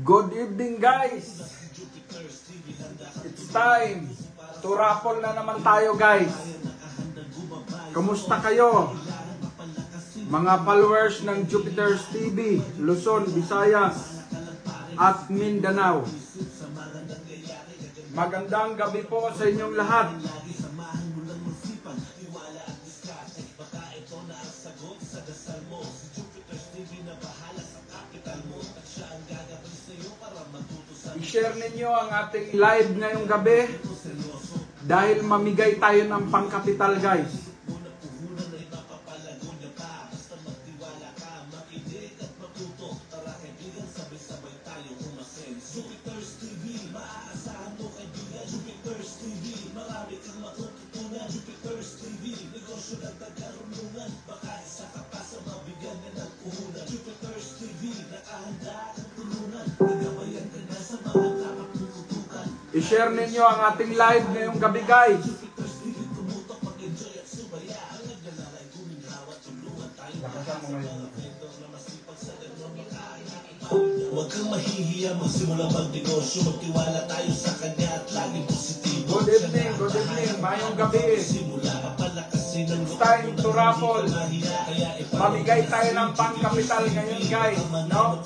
Good evening guys. It's time to raffle na naman tayo guys. Kumusta kayo? Mga followers ng Jupiter's TV, Luzon, Visayas at Mindanao. Magandang gabi po sa inyong lahat. I-share ninyo ang ating live ngayong gabi dahil mamigay tayo ng pangkapital guys. I-share ninyo ang ating live ngayong gabi guys. Huwag kang mahihiya, magsimula magnegosyo, magtiwala tayo sa kanya at laging positibo. Good evening, mayong gabi. It's time to raffle. Mamigay tayo ng pangkapital ngayon guys, no?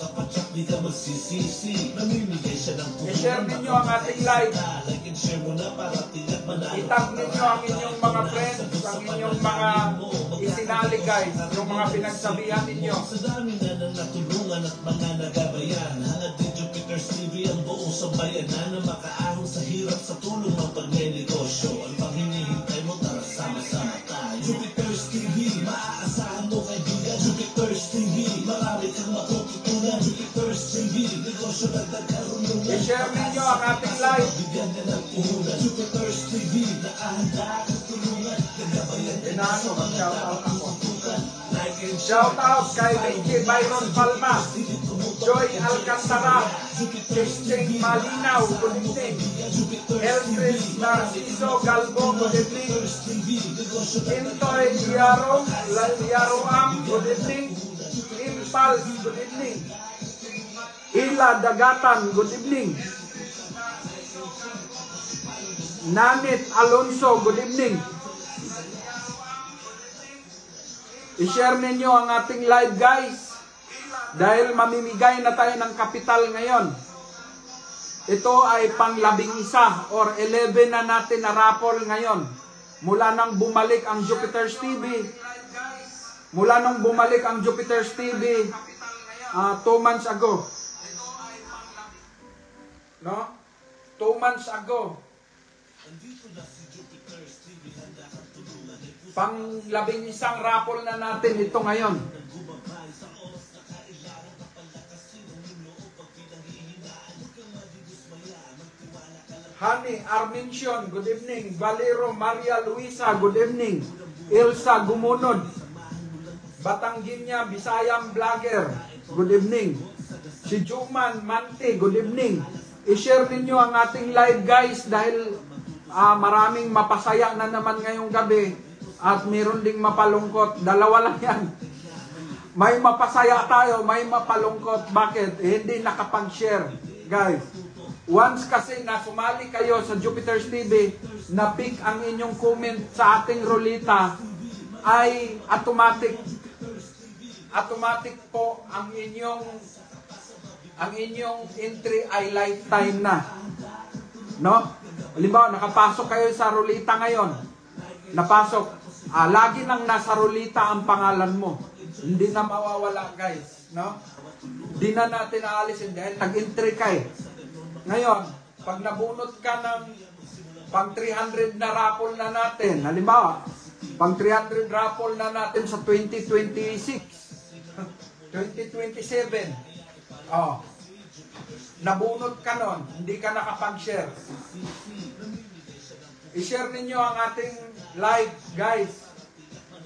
I-share ninyo ang ating live. I-tag ninyo ang inyong mga friends, ang inyong mga isinali guys, yung mga pinagsabihan ninyo. Sa dami na nang natulungan at mga nagabayan, hangad din Jupiter's TV ang buong sambayanan na makaahon sa hirap sa tulong ng pagnenegosyo. Ang pang hinihintay mo, tara sama-sama tayo. Jupiter's TV, maaasahan mo kaibigan. Jupiter's TV, marami kang matututunan. Jupiter's TV, negosyo na nagkarunungan. I-share ninyo ang ating live. Bigyan ka ng puhunan. Jupiter's TV, nakahanda kang tulungan. Nagabayan ka na sa mga kapatutukan. Shout out kay Ricky Byron Palma, Joy Alcantara, Christine Malinaw, good evening. Elchris Narciso Galbo, good evening. Intoy Yaroam, good evening. Impulse, good evening. Ila Dagatan, good evening. Nanit Alonso, good evening. I-share ninyo ang ating live guys dahil mamimigay na tayo ng kapital ngayon. Ito ay pang 11 or 11 na natin na raffle ngayon. Mula nang bumalik ang Jupiter's TV. Mula nang bumalik ang Jupiter's TV 2 months ago. No? 2 months ago. Pang 11 raffle na natin ito ngayon. Hani Armention, good evening. Valero Maria Luisa, good evening. Ilsa Gumunod, Batangginya Bisayang Vlogger, good evening. Si Juman Mante, good evening. I-share ninyo ang ating live guys dahil maraming mapasaya na naman ngayong gabi. At meron ding mapalungkot. Dalawa lang yan. May mapasaya tayo, may mapalungkot. Bakit? Hindi nakapag-share. Guys, once kasi na sumali kayo sa Jupiter's TV, na-pick ang inyong comment sa ating rulita, ay automatic po ang inyong entry ay lifetime na. No? Halimbawa, nakapasok kayo sa rulita ngayon. Napasok. Lagi nang nasa rulita ang pangalan mo. Hindi na mawawala guys. No? Hindi na natin aalisin dahil nag-entry ka eh. Ngayon, pag nabunot ka ng pang 300 na raffle na natin, halimbawa, pang 300 raffle na natin sa 2026, 2027, nabunot ka nun, hindi ka nakapag-share. I-share ninyo ang ating live guys.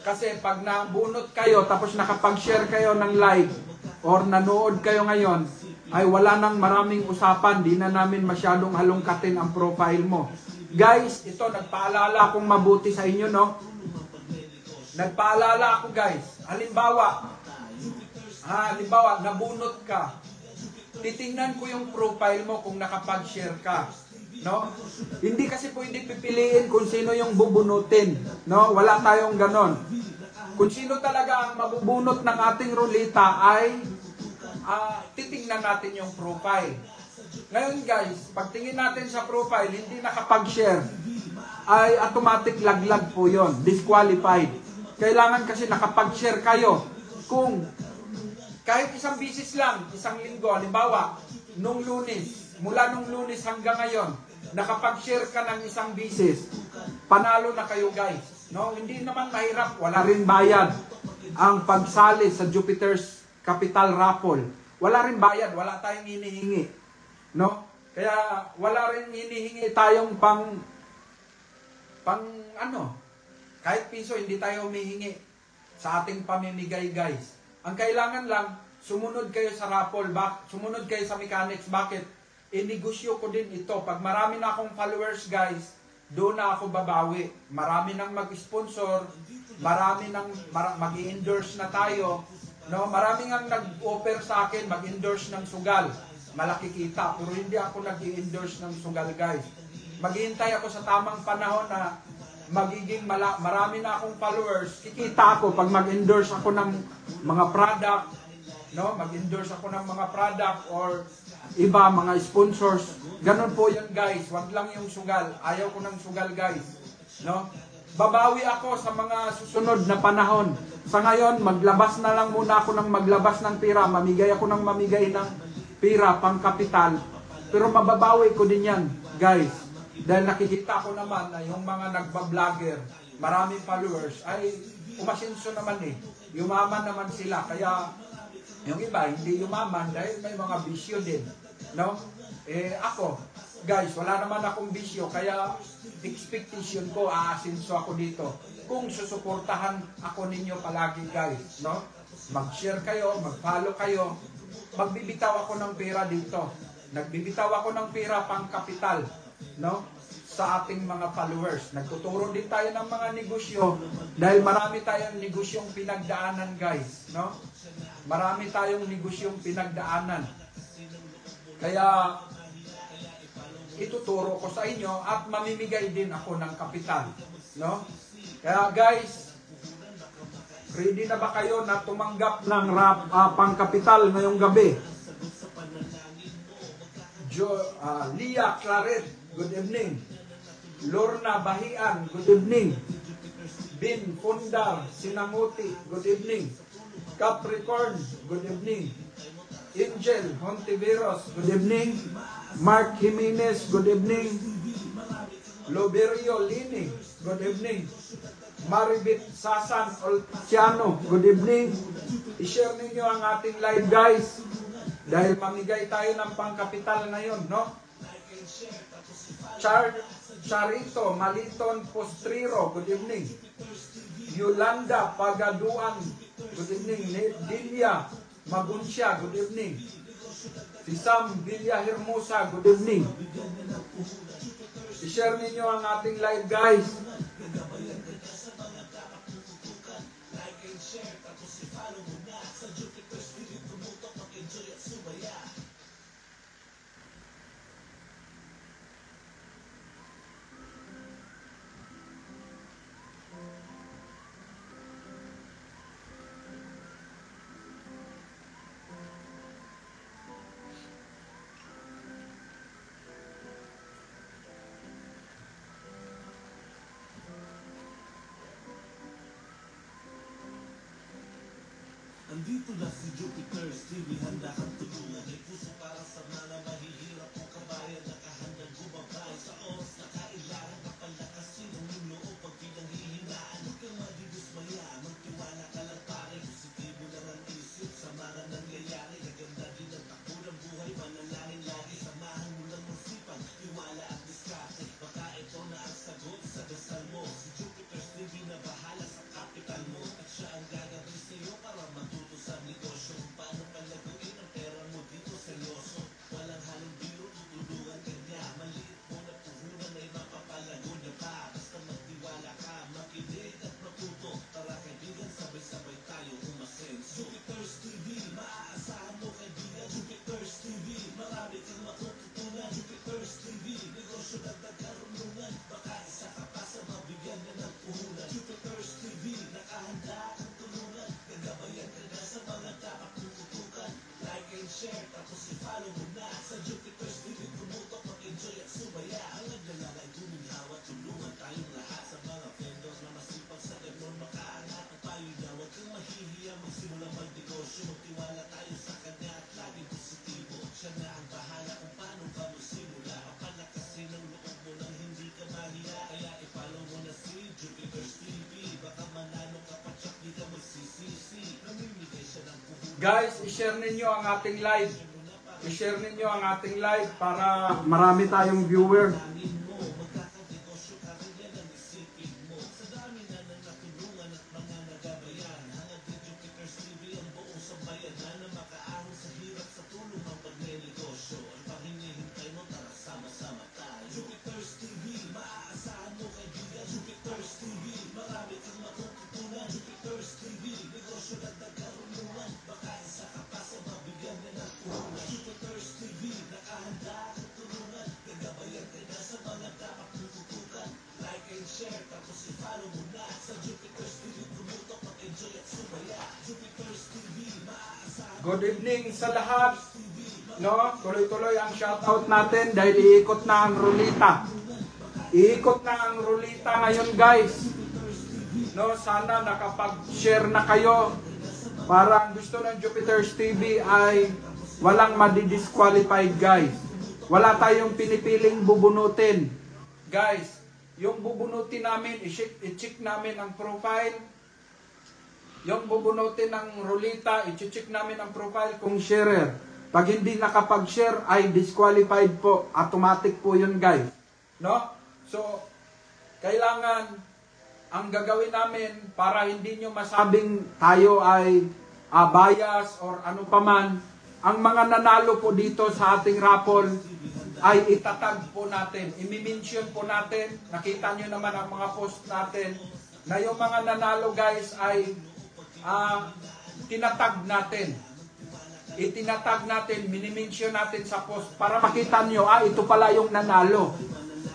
Kasi pag nabunot kayo tapos nakapag-share kayo ng live or nanood kayo ngayon, ay wala nang maraming usapan. Di na namin masyadong halongkatin ang profile mo. Guys, ito nagpaalala akong mabuti sa inyo, no? Nagpaalala ako guys. Halimbawa, nabunot ka. titingnan ko yung profile mo kung nakapag-share ka. No? Hindi kasi pwede pipiliin kung sino yung bubunutin. No? Wala tayong ganon. Kung sino talaga ang mabubunot ng ating rulita ay titingnan natin yung profile. Ngayon guys, pagtingin natin sa profile, hindi nakapag-share, ay automatic laglag po yon, disqualified. Kailangan kasi nakapag-share kayo. Kung kahit isang bisis lang, isang linggo, halimbawa, nung Lunes, mula nung Lunes hanggang ngayon, nakapag-share ka ng isang bisis, panalo na kayo guys. No? Hindi naman mahirap, wala rin bayad ang pagsali sa Jupiter's Capital Raffle. Wala rin bayad, wala tayong hinihingi. No? Kaya wala rin hinihingi tayong pang kahit piso hindi tayo humihingi sa ating pamimigay guys. Ang kailangan lang, sumunod kayo sa raffle, sumunod kayo sa mechanics. Bakit? Inegosyo ko din ito. Pag marami na akong followers guys, doon na ako babawi. Marami nang mag-sponsor, marami nang mag-endorse na tayo. No, maraming ang nag-offer sa akin mag-endorse ng sugal. Malaki kita, pero hindi ako nag-endorse ng sugal, guys. Maghihintay ako sa tamang panahon na magiging marami na akong followers. Kikita ako pag mag-endorse ako ng mga product, no? Mag-endorse ako ng mga product or iba mga sponsors. Ganon po 'yan, guys. Wag lang yung sugal. Ayaw ko ng sugal, guys. No? Babawi ako sa mga susunod na panahon. Sa ngayon, maglabas na lang muna ako ng maglabas ng pira. Mamigay ako ng mamigay ng pira, pang kapital. Pero mababawi ko din yan, guys. Dahil nakikita ko naman na yung mga nagbablogger, maraming followers, ay umasinso naman eh. Yumaman naman sila. Kaya yung iba, hindi yumaman dahil may mga bisyo din. No? Ako, guys, wala naman akong bisyo. Kaya expectation ko, aasinso ako dito. Kung susuportahan ako ninyo palagi, guys, no? Mag-share kayo, mag-follow kayo. Magbibitaw ako ng pera dito. Nagbibitaw ako ng pera pang kapital, no? Sa ating mga followers. Nagtuturo din tayo ng mga negosyo dahil marami tayong negosyong pinagdaanan, guys, no? Marami tayong negosyong pinagdaanan. Kaya ituturo ko sa inyo at mamimigay din ako ng kapital, no? Kaya guys, ready na ba kayo na tumanggap ng pangkapital ngayong gabi? Lia Claret, good evening. Lorna Bahian, good evening. Bin Fundar Sinamuti, good evening. Capricorn, good evening. Angel Hontiveros, good evening. Mark Jimenez, good evening. Loberio Lini, good evening. Maribit Sasan Olciano, good evening. I-share ninyo ang ating live, guys. Dahil mamigay tayo ng pangkapital ngayon, no? Charito Maliton Postriro, good evening. Yolanda Pagaduan, good evening. Dilia Magunsya, good evening. Si Sam Villa Hermosa, good evening. I-share ninyo ang ating live, guys. Andito na si Jupiter TV, handa kang tulungan. May puso para sa mga mahihirap kong kabayan. Nakahandang gumabay sa oras na kailangan. Kapalakasin ang iyong loob pag pinanghihinaan. Huwag kang madidismaya, magtiwala ka lang pare. Positibo lang ang isip sa mga nangyayari. Naganda din ang takbo ng buhay, manalangin lagi. Samahan mo lang ng sipag, tiwala at diskarte. Baka ito na ang sagot sa dasal mo. Si Jupiter TV na bahala sa kapital mo. At siya ang gagawin sa'yo para matuto sa negosyo. Paano share, tapos i-follow mo na sa Jupiter's TV, pumutok, mag-enjoy at sumaya. Ang naglalala ay guminhawa, tulungan tayong lahat. Sa mga vendors na masipag sa ganon makaangat. Ang payo niya, huwag kang mahihiya, magsimula magnegosyo. Magtiwala tayo sa kanya at laging positibo. Siya na ang bahala kung paano ka magsimula. Palakasin ang loob mo nang hindi ka mahiya. Kaya i-follow mo na si Jupiter's TV. Baka manalo ka pa, tsak di ka magsisisi. Namimigay siya ng puhunan. Guys, i-share ninyo ang ating live. I-share ninyo ang ating live para marami tayong viewer. Magkakanegosyo ka rin yan ang isipin mo. Sa dami na nang natulungan at mga nagabayan. Hangad ni Jupiter's TV ang buong sambayanan na makaahon sa hirap sa tulong ng pagnenegosyo. Ang panghinihintay mo, tara sama-sama tayo. Jupiter's TV, maaasahan mo kaibigan. Jupiter's TV, marami kang matututunan. Jupiter's TV, negosyo na nagkarunungan. Baka isa ka pa sa mabigyan na ng puhunan. Jupiter's TV, nakahanda at tulungan. Nagabayan ka na sa mga dapat mong tutukan. Like and share, tapos i-follow mo na. Sa Jupiter's TV, pumutok, mag-enjoy at sumaya. Jupiter's TV, maaasahan. Good evening sa lahat. No, tuloy-tuloy ang shoutout natin dahil iikot na ang rulita. Iikot na ang rulita ngayon, guys. No, sana nakapag-share na kayo. Para ang gusto ng Jupiter's TV ay walang madi-disqualified, guys. Wala tayong pinipiling bubunutin. Guys, yung bubunutin namin, i-check namin ang profile. Yung bubunutin ng rulita, i-check namin ang profile kung sharer. Pag hindi nakapag-share ay disqualified po. Automatic po yun, guys. No? So, kailangan ang gagawin namin para hindi nyo masabing tayo ay bias or ano paman. Ang mga nanalo po dito sa ating raffle ay itatag po natin. I-mention po natin. Nakita nyo naman ang mga post natin na yung mga nanalo, guys, ay tinatag natin. Itinatag natin, minimension natin sa post para makita nyo, ito pala yung nanalo.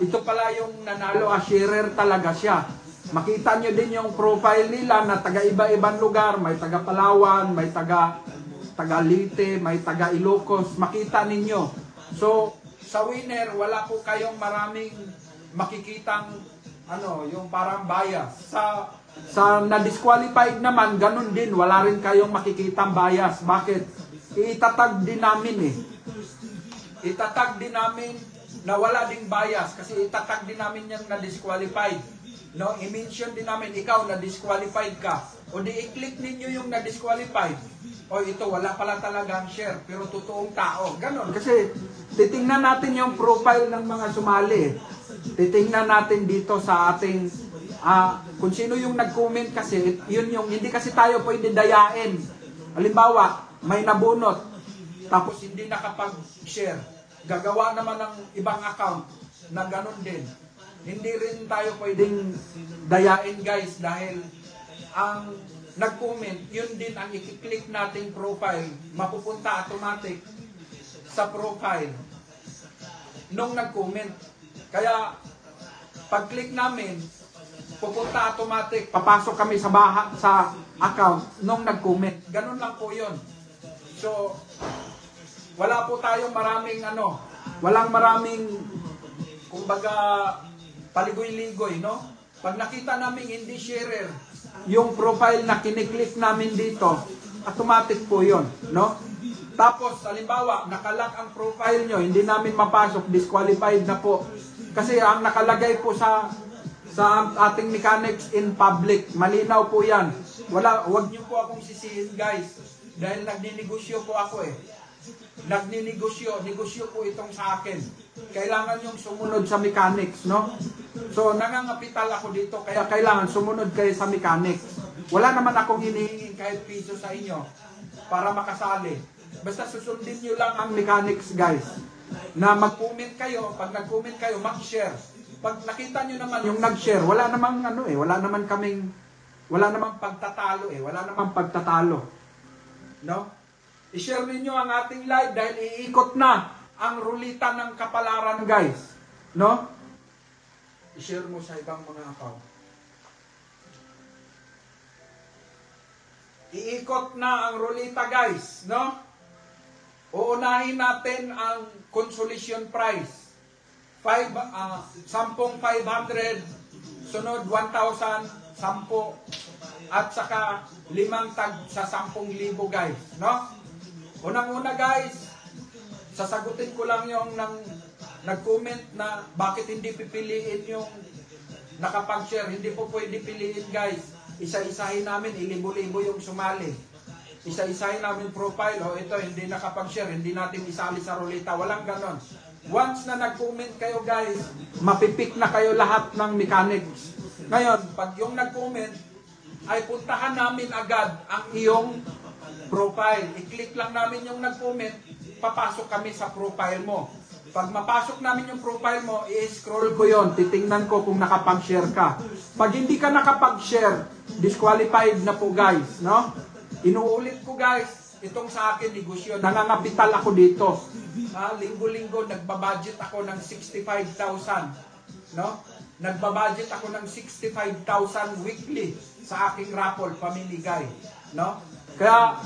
Ito pala yung nanalo, sharer talaga siya. Makita nyo din yung profile nila na taga iba-ibang lugar, may taga Palawan, may taga Leyte, may taga Ilocos, makita ninyo. So, sa winner, wala po kayong maraming makikitang yung parang bias. Sa na-disqualified naman, ganun din, wala rin kayong makikitang bias. Bakit? Itatag din namin Itatag din namin na wala ding bias kasi itatag din namin yung na-disqualified. No, i-mention din namin ikaw na-disqualified ka. O di i-click ninyo yung na-disqualified. O ito wala pala talagang share pero totoong tao. Ganon. Kasi titingnan natin yung profile ng mga sumali. Titingnan natin dito sa ating kung sino yung nag-comment kasi yun yung hindi kasi tayo pwede dayain. Halimbawa, may nabunot, tapos hindi nakapag-share. Gagawa naman ng ibang account na ganun din. Hindi rin tayo pwedeng dayain, guys, dahil ang nag-comment, yun din ang i-click nating profile, mapupunta automatic sa profile nung nag-comment. Kaya, pag-click namin, pupunta automatic, papasok kami sa account nung nag-comment. Ganun lang po yun. So, wala po tayong walang maraming, kumbaga, paligoy-ligoy, no? Pag nakita namin hindi sharer, yung profile na kiniklik namin dito, automatic po yun, no? Tapos, halimbawa, nakalock ang profile nyo, hindi namin mapasok, disqualified na po. Kasi ang nakalagay po sa ating mechanics in public, malinaw po yan. Wag nyo po akong sisihin, guys. Dahil nagninegosyo po ako negosyo po itong sa akin. Kailangan yung sumunod sa mechanics, no? So, nangangapital ako dito, kaya kailangan sumunod kayo sa mechanics. Wala naman akong hinihingin kahit piso sa inyo para makasali. Basta susundin nyo lang ang mechanics, guys. Na mag-comment kayo, pag nag-comment kayo, mag-share. Pag nakita nyo naman yung nag-share, wala namang wala namang pagtatalo wala namang pagtatalo. No? I-share niyo ang ating live dahil iikot na ang rulita ng kapalaran, guys. No? I-share mo sa ibang mga account. Iikot na ang rulita, guys, no? O Paunahin natin ang consolation prize. 10,500, sunod 1,000, 10, at saka 5 tag sa 10,000 guys, no? Unang-una guys, sasagutin ko lang yung nag-comment na bakit hindi pipiliin yung nakapag-share. Hindi po pwede piliin guys. Isa-isahin namin, ilibo-libo yung sumali. Isa-isahin namin profile. O ito, hindi nakapag-share, hindi natin isali sa ruleta. Walang ganon. Once na nag-comment kayo guys, mapipik na kayo lahat ng mechanics. Ngayon, pag yung nag-comment, ay puntahan namin agad ang iyong profile. I-click lang namin yung nag-comment, papasok kami sa profile mo. Pag mapasok namin yung profile mo, i-scroll ko yon, titingnan ko kung nakapag-share ka. Pag hindi ka nakapag-share, disqualified na po guys, no? Inuulit ko guys, itong sa akin negosyo, nangangapital ako dito. Linggo-linggo nagbabudget ako ng 65,000, no? Nagbabudget ako ng 65,000 weekly sa aking raffle pamimigay, no? Kaya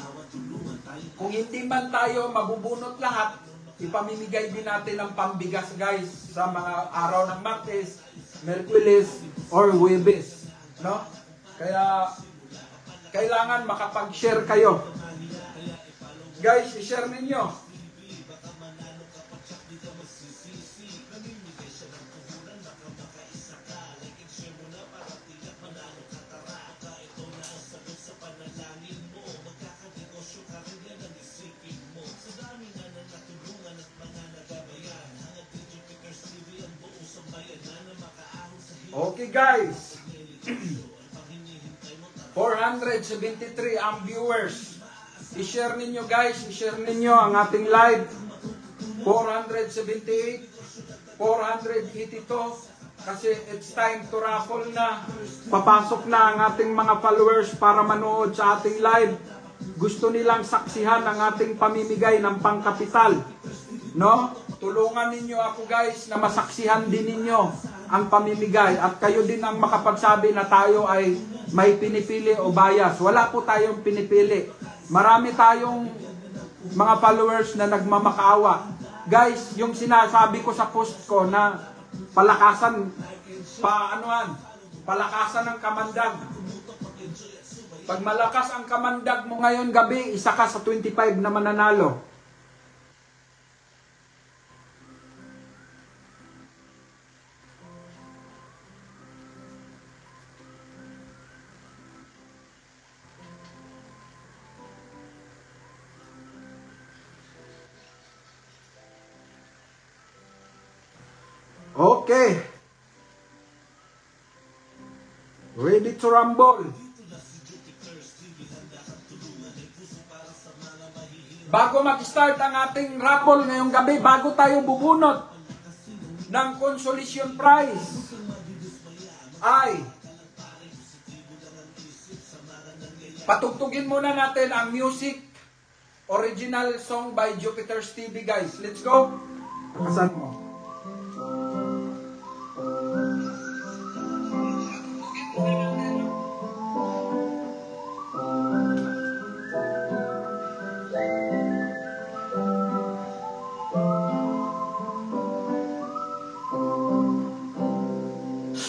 kung hindi man tayo mabubunot lahat, ipamimigay din natin ng pambigas guys sa mga araw ng Martes, Merkulis, or Huwebes, no? Kaya kailangan makapag-share kayo. Guys, i-share ninyo. Okay guys, 473 ang viewers. I-share ninyo guys, i-share ninyo ang ating live. 478, 482, kasi it's time to raffle na. Papasok na ang ating mga followers para manood sa ating live. Gusto nilang saksihan ang ating pamimigay ng pangkapital, no? Tulungan ninyo ako guys na masaksihan din ninyo ang pamimigay at kayo din ang makapagsabi na tayo ay may pinipili o bias. Wala po tayong pinipili. Marami tayong mga followers na nagmamakaawa. Guys, yung sinasabi ko sa post ko na palakasan ng kamandag. Pag malakas ang kamandag mo ngayon gabi, isa ka sa 25 na mananalo. Okay. Ready to rumble. Bago mag-start ang ating raffle ngayong gabi, bago tayo bubunot ng consolation prize, ay patugtugin muna natin ang music, original song by Jupiter's TV guys. Let's go. Asan mo?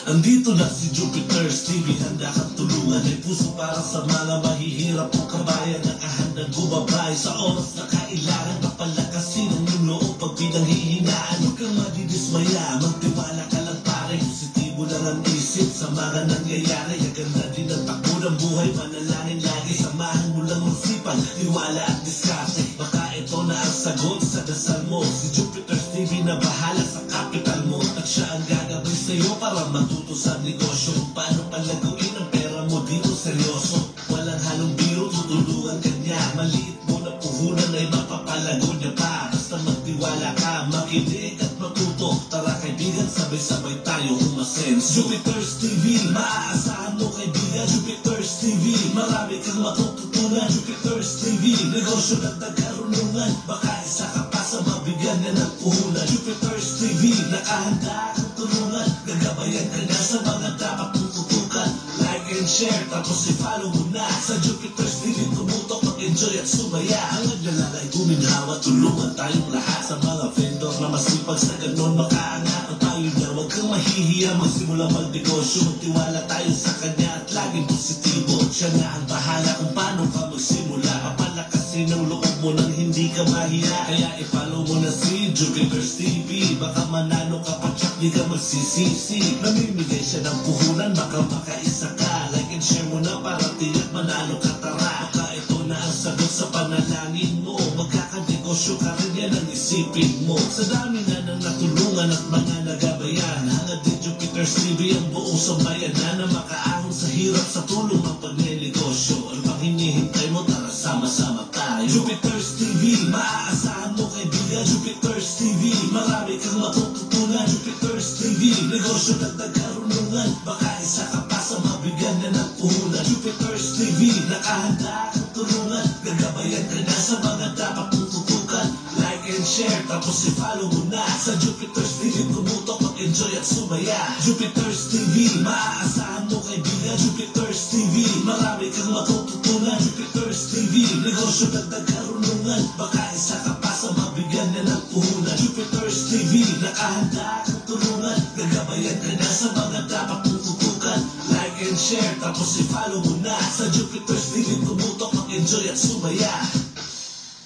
Andito na si Jupiter's TV, handa kang tulungan. May puso para sa mga mahihirap o kabayan. Nakahandang gumabay sa oras na kailangan. Papalakasin ang iyong loob pag pinanghihinaan. Huwag kang madidismaya, magtiwala ka lang pare. Positibo lang ang isip sa mga nangyayari. Gaganda din ang takbo ng buhay, manalangin lagi. Samahan mo lang ang sipan, tiwala at diskarte. Baka ito na ang sagot sa dasal mo. Si Jupiter's TV na bahala sa capital mo. At siya ang gagabay sa'yo para matuto sa negosyo. Kung paano palaguin ang pera mo dito seryoso. Walang halong biro, tutulungan ka niya. Maliit mo na puhunan ay mapapalago niya pa. Basta magtiwala ka, makinig at matuto. Tara kaibigan, sabay-sabay tayo umasenso. Jupiter's TV, maaasahan mo kaibigan. Jupiter's TV, marami kang matututunan. Jupiter's TV, negosyo ng tagarunungan. Baka isa ka pa sa mabigyan na ng puhunan. Jupiter's TV, nakahanda kang tulungan. Gagabayan ka na sa mga dapat mong tutukan. Like and and share, tapos i-follow mo na. Sa Jupiter's TV tumutok, mag-enjoy at sumaya. Ang naglalalay guminhawa, tulungan tayong lahat. Sa mga vendor na masipag sa ganon makaangat. Ang payo niya, huwag kang mahihiya, magsimula magnegosyo. Magtiwala tayo sa kanya at laging positibo. Siya na ang bahala kung paano ka magsimula. Papalakasin ang loob mo nang hindi ka mahiya. Kaya i-follow mo na si Jupiter's TV. Baka manalo ka pa tsak di ka magsisisi. Namimigay siya ng puhunan, baka makaisa ka. Like and share mo na para tiyak manalo ka, tara. Baka ito na ang sagot sa panalangin mo. Magkakanegosyo ka rin, yan ang isipin mo. Sa dami na nang natulungan at mga nagabayan, hangad din Jupiter's TV ang buong sambayanan na makaahon sa hirap sa tulong ng pagnenegosyo. Ano bang hinihintay mo? Tara sama-sama tayo. Jupiter's TV, maaasahan mo kaibigan. Jupiter's TV, marami kang matututunan. Jupiter's TV, negosyo dagdag karunungan. Baka isa ka pa sa mabigyan na ng puhunan. Jupiter's TV, nakahanda kang tulungan. Gagabayan ka na sa mga dapat mong tutukan. Like and share, tapos i-follow mo na. Sa Jupiter's TV tumutok, mag-enjoy at sumaya. Jupiter's TV, maaasahan mo kaibigan. Jupiter's TV, marami kang matututunan. Jupiter's TV, negosyo dagdag karunungan. Baka isa ka pa sa mabigyan na ng puhunan. Jupiter's TV, nakahanda kang tulungan. Gagabayan ka na sa mga dapat mong tutukan. Like and share, tapos i-follow mo na. Sa Jupiter's TV tumutok, mag-enjoy at sumaya.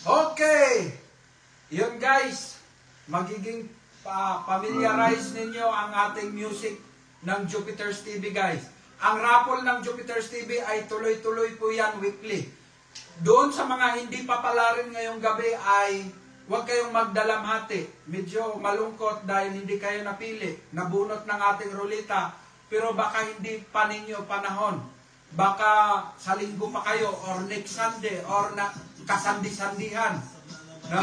Okay! Yun guys, magiging familiarize ninyo ang ating music ng Jupiter's TV guys. Ang raffle ng Jupiter's TV ay tuloy-tuloy po yan weekly. Doon sa mga hindi pa pala rin ngayong gabi ay huwag kayong magdalamhati. Medyo malungkot dahil hindi kayo napili. Nabunot ng ating rulita. Pero baka hindi pa ninyo panahon. Baka sa linggo pa kayo or next Sunday or na kasandi-sandihan. No?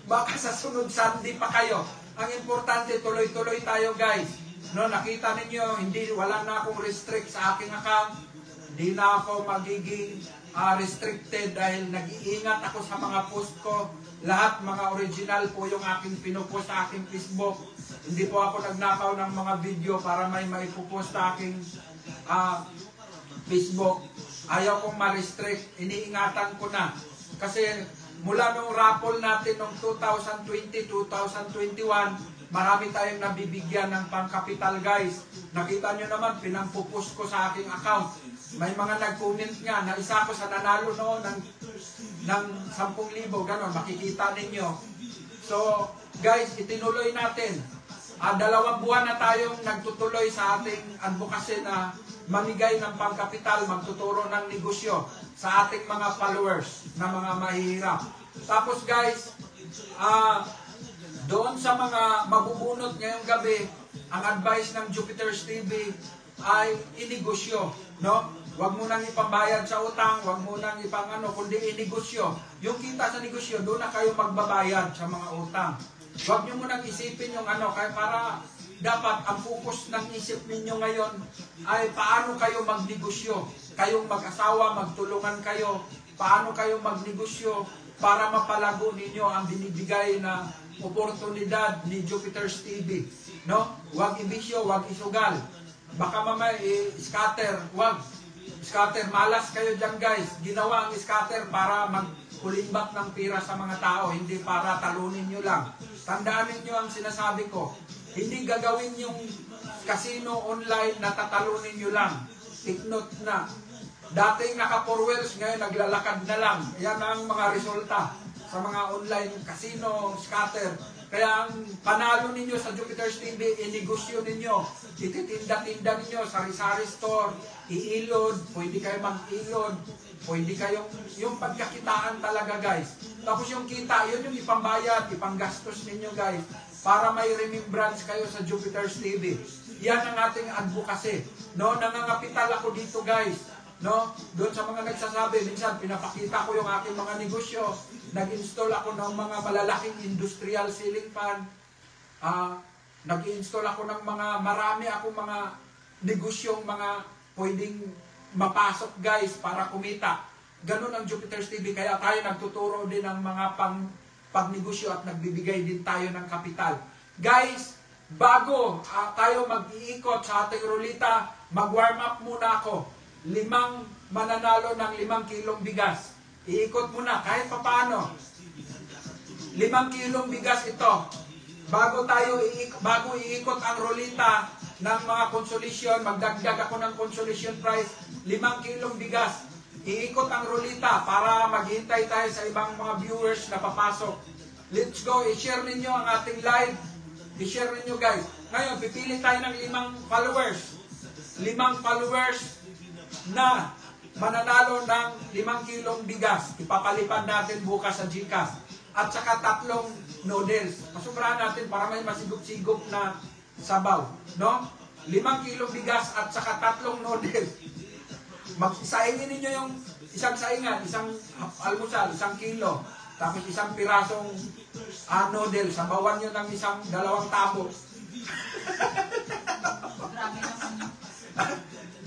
Baka sa sunod Sunday pa kayo. Ang importante, tuloy-tuloy tayo guys. No, nakita ninyo, wala na akong restrict sa aking account. Hindi na ako magiging restricted dahil nag-iingat ako sa mga post ko. Lahat mga original po yung aking pinupost sa aking Facebook. Hindi po ako nagnakaw ng mga video para may maipupost sa aking Facebook. Ayaw kong ma-restrict. Iniingatan ko na. Kasi mula nung raffle natin noong 2020-2021, marami tayong nabibigyan ng pangkapital guys. Nakita nyo naman, pinampupost ko sa aking account. May mga nag-comment nga na isa ko sa nanalo noon ng 10,000, gano'n, makikita ninyo. So, guys, itinuloy natin. 2 buwan na tayong nagtutuloy sa ating advocacy na mamigay ng pangkapital, magtuturo ng negosyo sa ating mga followers na mga mahihirap. Tapos guys, doon sa mga mabubunot ngayong gabi, ang advice ng Jupiter's TV ay inegosyo, no? Huwag mo nang ipambayad sa utang, huwag mo nang kundi inegosyo. Yung kita sa negosyo, doon na kayo magbabayad sa mga utang. Huwag nyo munang isipin yung kaya para dapat ang focus ng isip ninyo ngayon ay paano kayo magnegosyo. Kayong mag-asawa, magtulungan kayo. Paano kayo magnegosyo para mapalago ninyo ang binibigay na oportunidad ni Jupiter's TV. No? Huwag ibisyo, huwag isugal. Baka mamaya scatter, huwag. Scatter, malas kayo dyan guys. Ginawa ang scatter para magkulimbak ng pira sa mga tao, hindi para talunin nyo lang. Tandaan ninyo ang sinasabi ko. Hindi gagawin yung casino online na tatalunin nyo lang. Take note na. Dating naka 4 wheels, ngayon naglalakad na lang. Yan ang mga resulta sa mga online casino, scatter. Kaya ang panalo ninyo sa Jupiter's TV, inegosyo ninyo. Ititinda-tinda ninyo, sari-sari store, iilod, pwede kayo mag-ilod, pwede kayong, yung pagkakitaan talaga guys. Tapos yung kita, yun yung ipambayad, ipanggastos ninyo guys, para may remembrance kayo sa Jupiter's TV. Yan ang ating advocacy. No, nangangapital ako dito guys. No, doon sa mga nagsasabi, minsan pinapakita ko yung aking mga negosyo. Nag-install ako ng mga malalaking industrial ceiling fan. Nag-install ako ng marami akong mga negosyong mga pwedeng mapasok guys para kumita. Ganun ang Jupiter's TV. Kaya tayo nagtuturo din ng mga pagnegosyo at nagbibigay din tayo ng kapital. Guys, bago tayo mag-iikot sa ating rulita, mag-warm up muna ako. 5 mananalo ng 5 kilong bigas. Iikot muna kahit papaano. 5 kilong bigas ito. Bago iikot ang rulita ng mga consolation, magdagdag ako ng consolation prize, 5 kilong bigas. Iikot ang rulita para maghintay tayo sa ibang mga viewers na papasok. Let's go, i-share ninyo ang ating live. I-share ninyo guys. Ngayon, pipili tayo ng 5 followers. 5 followers na mananalo ng 5 kilong bigas. Ipapalipad natin bukas sa GCash. At saka 3 noodles. Pasuprahan natin para may masigop-sigop na sabaw. No? 5 kilong bigas at saka 3 noodles. Magsaingin ninyo yung isang saingan, isang almusal, 1 kilo. Tapos 1 pirasong noodles. Sabawan nyo ng 2 tabo.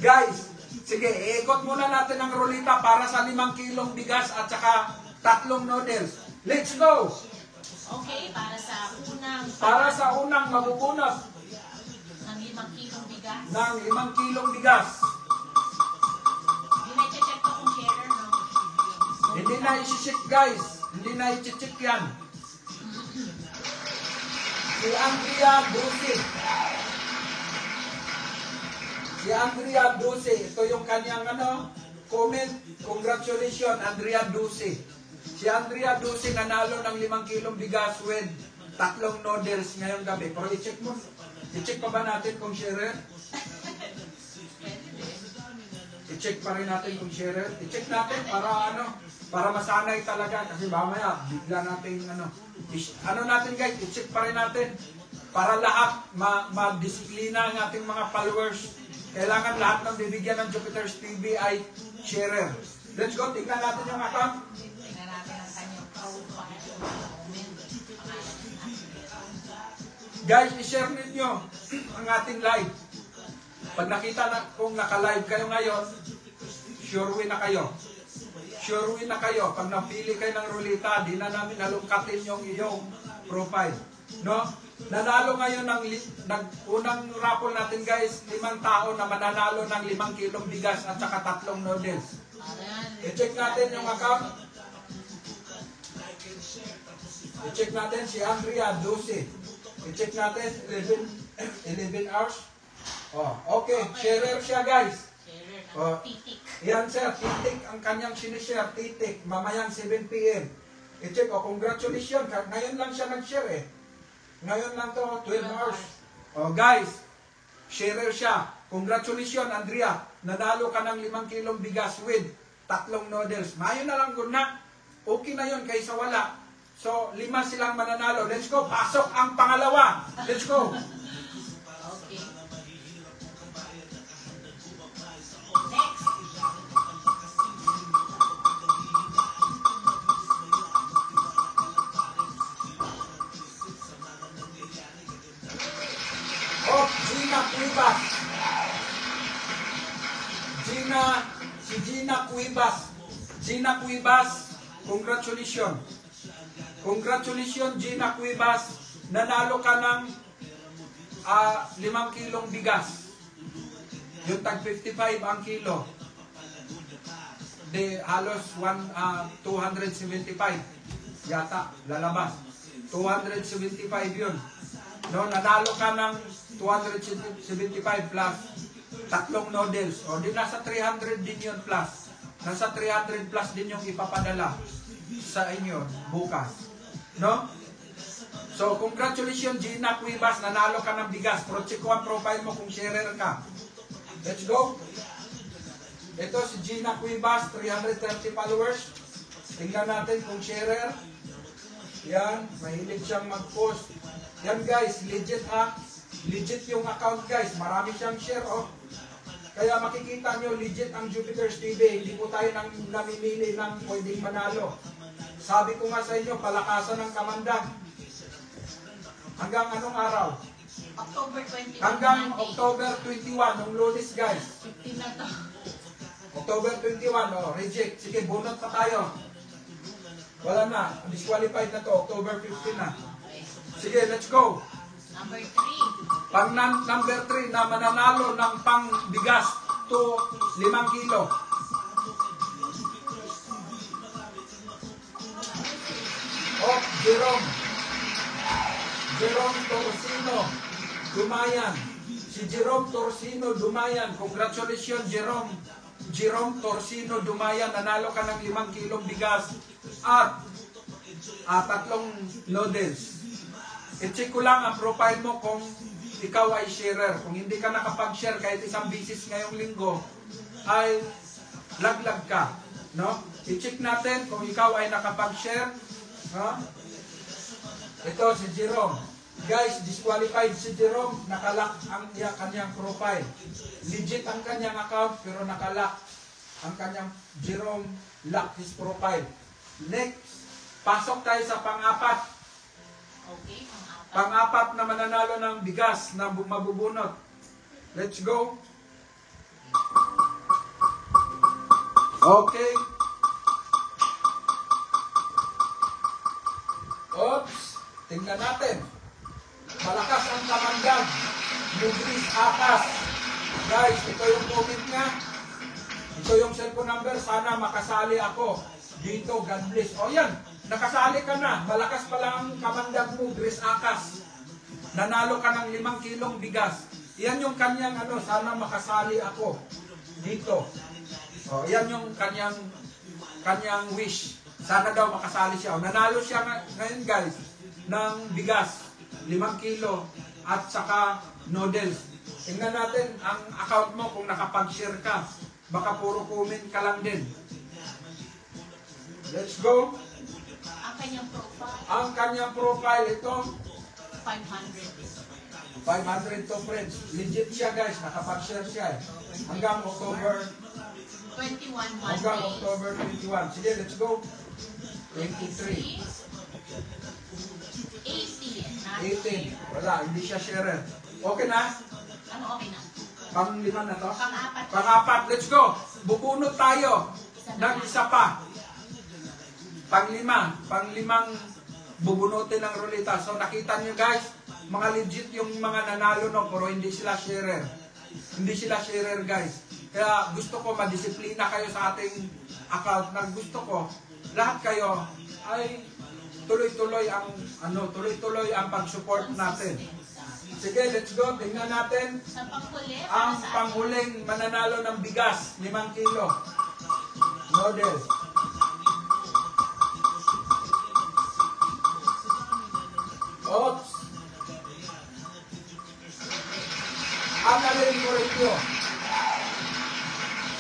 Guys, sige, iikot muna natin ang rulita para sa 5 kilong bigas at saka 3 noodles. Let's go! Okay, para sa unang mabubunot ng 5 kilong bigas. Ng 5 kilong bigas. Check ko kung share, no? Hindi na isi-check guys. Hindi na isi-check yan. Si Andrea Duce. Si Andrea Duce. Ito yung kanyang comment. Congratulations, Andrea Duce. Si Andrea Duce nanalo ng 5 kilong bigas with 3 noodles ngayong gabi. Pero i-check mo. I-check pa ba natin kung share? I-check pa rin natin kung share. I-check natin para masanay talaga. Kasi mamaya, bigla natin natin guys, i-check pa rin natin. Para lahat ma-disiplina ang ating mga followers. Kailangan lahat ng bibigyan ng Jupiter's TV ay sharer. Let's go, tignan natin yung account. Tingnan natin ang kanyang profile. Guys, i-share ninyo ang ating live. Pag nakita na kung naka-live kayo ngayon, sure win na kayo. Sure win na kayo. Pag napili kayo ng rulita, di na namin halungkatin yung iyong profile. No? Nanalo ngayon ng unang raffle natin guys, 5 tao na mananalo ng 5 kilong bigas at saka 3 noodles. I-check natin yung account. I-check natin si Andrea Duce. I-check natin 11 hours. Oh, okay. Sharer siya guys. Oh, Titik. yan sir, titik ang kanyang sinishare, titik. Mamayang 7 PM. I-check, congratulations. Ngayon lang siya nag-share eh. Ngayon lang to, 12 hours. Oh guys, sharer siya. Congratulations Andrea. Nanalo ka ng 5 kilong bigas with 3 noodles. Mayo na lang good na. Okay na yun kaysa wala. So, 5 silang mananalo. Let's go. Pasok ang pangalawa. Let's go. Okay. Next. Oh, Gina Cuevas. Si Gina Cuevas. Gina Cuevas, congratulations. Congratulations, Gina Cuevas. Nanalo ka ng 5 kilong bigas. Yung tag 55 ang kilo. De halos 275 yata lalabas. 275 yun. No, nanalo ka ng 275 plus 3 noodles. O di nasa 300 din yun plus. Nasa 300 plus din yung ipapadala sa inyo bukas. No? So, congratulations Gina Cuevas, nanalo ka ng bigas. Pero check ko ang profile mo kung sharer ka. Let's go. Ito si Gina Cuevas, 330 followers. Tingnan natin kung sharer. Yan, mahilig siyang mag-post. Yan guys, legit ha. Legit yung account guys. Marami siyang share oh. Kaya makikita nyo, legit ang Jupiter's TV. Hindi po tayo namimili ng pwedeng manalo. Sabi ko nga sa inyo, palakasan ng kamandag. Hanggang anong araw? October 21. Hanggang October 21, nung Lunes guys. 15 na to. October 21, oh, reject. Sige, bunot pa tayo. Wala na, disqualified na to, October 15 na. Sige, let's go. Number 3. Pang number 3 na mananalo ng pangbigas to 5 kilo. Oh, Jerome Torsino Dumayan. Si Jerome Torsino Dumayan. Congratulations, Jerome Torsino Dumayan. Nanalo ka ng 5 kilong bigas at 3 noodles. I-check ko lang ang profile mo kung ikaw ay sharer. Kung hindi ka nakapag-share kahit isang bisis ngayong linggo, ay laglag ka. No? I-check natin kung ikaw ay nakapag-share. No? Ito si Jerome. Guys, disqualified si Jerome. Nakalock ang kanyang profile. Legit ang kanyang account pero nakalock ang kanyang Jerome lock his profile. Next, pasok tayo sa pang-apat. Okay, pang-apat. Pang-apat na mananalo ng bigas na mabubunot. Let's go. Okay. Oops. Tingnan natin. Malakas ang kamandag. Lugris Akas. Guys, ito yung comment niya. Ito yung cellphone number. Sana makasali ako. Dito, God bless. O yan. Nakasali ka na. Malakas pala ang kamandag mo, Grace Akas. Nanalo ka ng 5 kilong bigas. Yan yung kanyang sana makasali ako. Dito. O, yan yung kanyang wish. Sana daw makasali siya. O, nanalo siya ngayon guys ng bigas. 5 kilo at saka noodles. Tingnan natin ang account mo kung nakapag-share ka. Baka puro comment ka lang din. Let's go. Ang kanyang profile, Ang kanyang profile ito, 500. 500 to friends. Legit siya guys, nakapag-share siya. Hanggang October 21 hanggang Monday. October 21. Sige, let's go. 23. 18. Wala, hindi siya sharer. Okay na? Ano okay na? Pang-5 na to? Pang-apat. Pang-4, let's go. Bubunot tayo ng isa pa. Pang-5 bubunutin ng ruleta. So nakita nyo guys, mga legit yung mga nanalo no, pero hindi sila sharer. Hindi sila sharer guys. Kaya gusto ko madisiplina kayo sa ating account. Na gusto ko, lahat kayo ay tuloy-tuloy ang pag-support natin. Sige, let's go. Tingnan natin Sa panghuli, ang para sa panghuling mananalo ng bigas, 5 kilo. Noodles. Oops. Annalyn Murillo.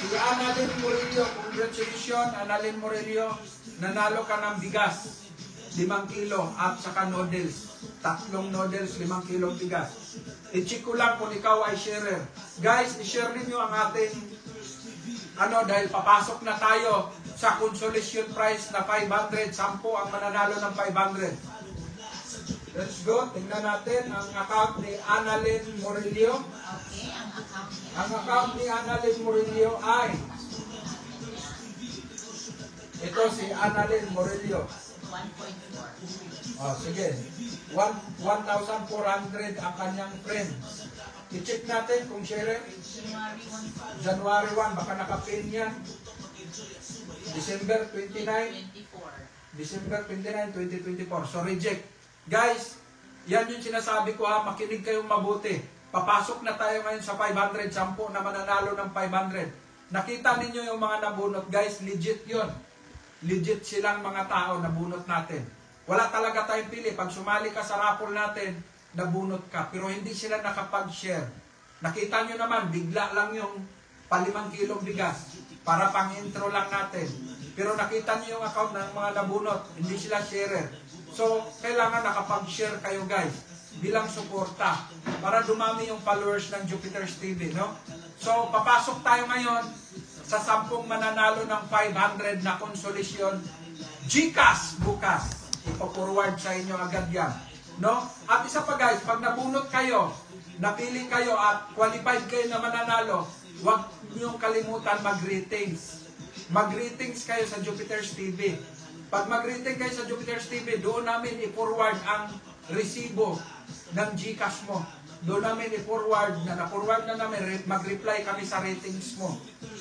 Si Annalyn Murillo, congratulations Annalyn Murillo. Nanalo ka ng bigas, 5 kilo at saka noodles. 3 noodles, 5 kilo bigas. I-check ko lang kung ikaw ay sharer. Guys, i-share ninyo ang ating dahil papasok na tayo sa consolation prize na 500. 10 ang mananalo ng 500. Let's go. Tingnan natin ang account ni Annalyn Murillo. Okay, ang account niya. Ang account ni Annalyn Murillo ay ito si Annalyn Murillo. 1.4. Oh, sige. 1,400 ang kanyang friends. I-check natin kung share. January 1. January 1, baka nakapin yan. December 29. 24. December 29, 2024. So reject. Guys, yan yung sinasabi ko ha. Makinig kayong mabuti. Papasok na tayo ngayon sa 500. 10 na mananalo ng 500. Nakita ninyo yung mga nabunot. Guys, legit yun. Legit silang mga tao nabunot natin. Wala talaga tayong pili. Pag sumali ka sa raffle natin, nabunot ka. Pero hindi sila nakapag-share. Nakita nyo naman, bigla lang yung 5 kilong bigas. Para pang-intro lang natin. Pero nakita nyo yung account ng mga nabunot. Hindi sila sharer. So, kailangan nakapag-share kayo guys. Bilang suporta. Para dumami yung followers ng Jupiter's TV, no? So, papasok tayo ngayon sa 10 mananalo ng 500 na consolation. GCash bukas. Ipo-forward sa inyo agad yan. No? At isa pa guys, pag nabunot kayo, napili kayo at qualified kayo na mananalo, huwag niyong kalimutan mag-ratings. Mag-ratings kayo sa Jupiter's TV. Pag mag-rating kayo sa Jupiter's TV, doon namin i-forward ang resibo ng GCash mo. Doon namin i-forward na-forward na namin, mag-reply kami sa ratings mo.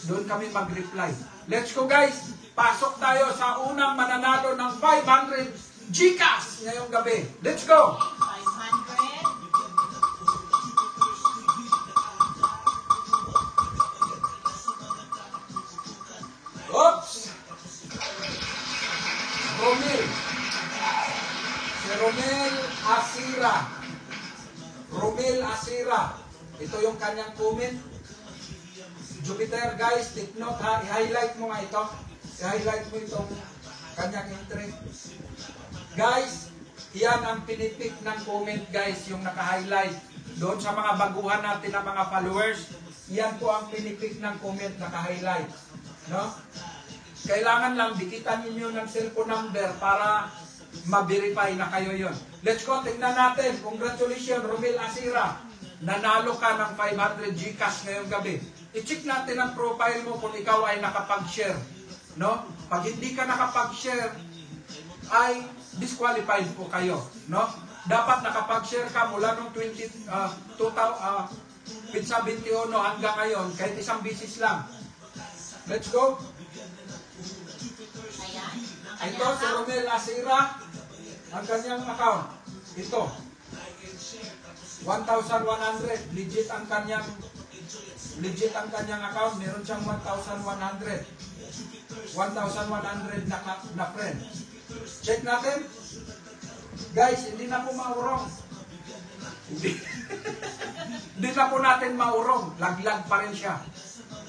Doon kami mag-reply. Let's go guys! Pasok tayo sa unang mananalo ng 500 GCash ngayong gabi. Let's go! 500. Oops! Romel. Si Romel Asira. Romel Asira. Ito yung kanyang comment. Jupiter guys, take note ha. I-highlight mo nga ito. I-highlight mo itong kanyang entry. Guys, yan ang pinipik ng comment guys, yung naka-highlight. Doon sa mga baguhan natin ng mga followers, yan po ang pinipik ng comment naka-highlight. No? Kailangan lang dikitan ninyo ng cellphone number para ma-verify na kayo yon. Let's go, tingnan natin. Congratulations, Romel Asira. Nanalo ka ng 500 GCash ngayong gabi. I-check natin ang profile mo kung ikaw ay nakapag-share. No? Pag hindi ka nakapag-share, ay disqualified po kayo. No? Dapat nakapag-share ka mula noong 2021 hanggang ngayon, kahit isang bisis lang. Let's go. Ayan. Ang Ito si Romel Asira, ang kanyang account. Ito. 1,100. Legit ang kanyang account. Meron siyang 1,100. 1,100 na friend. Check natin. Guys, hindi na po maurong. Hindi na po natin maurong. Laglag pa rin siya.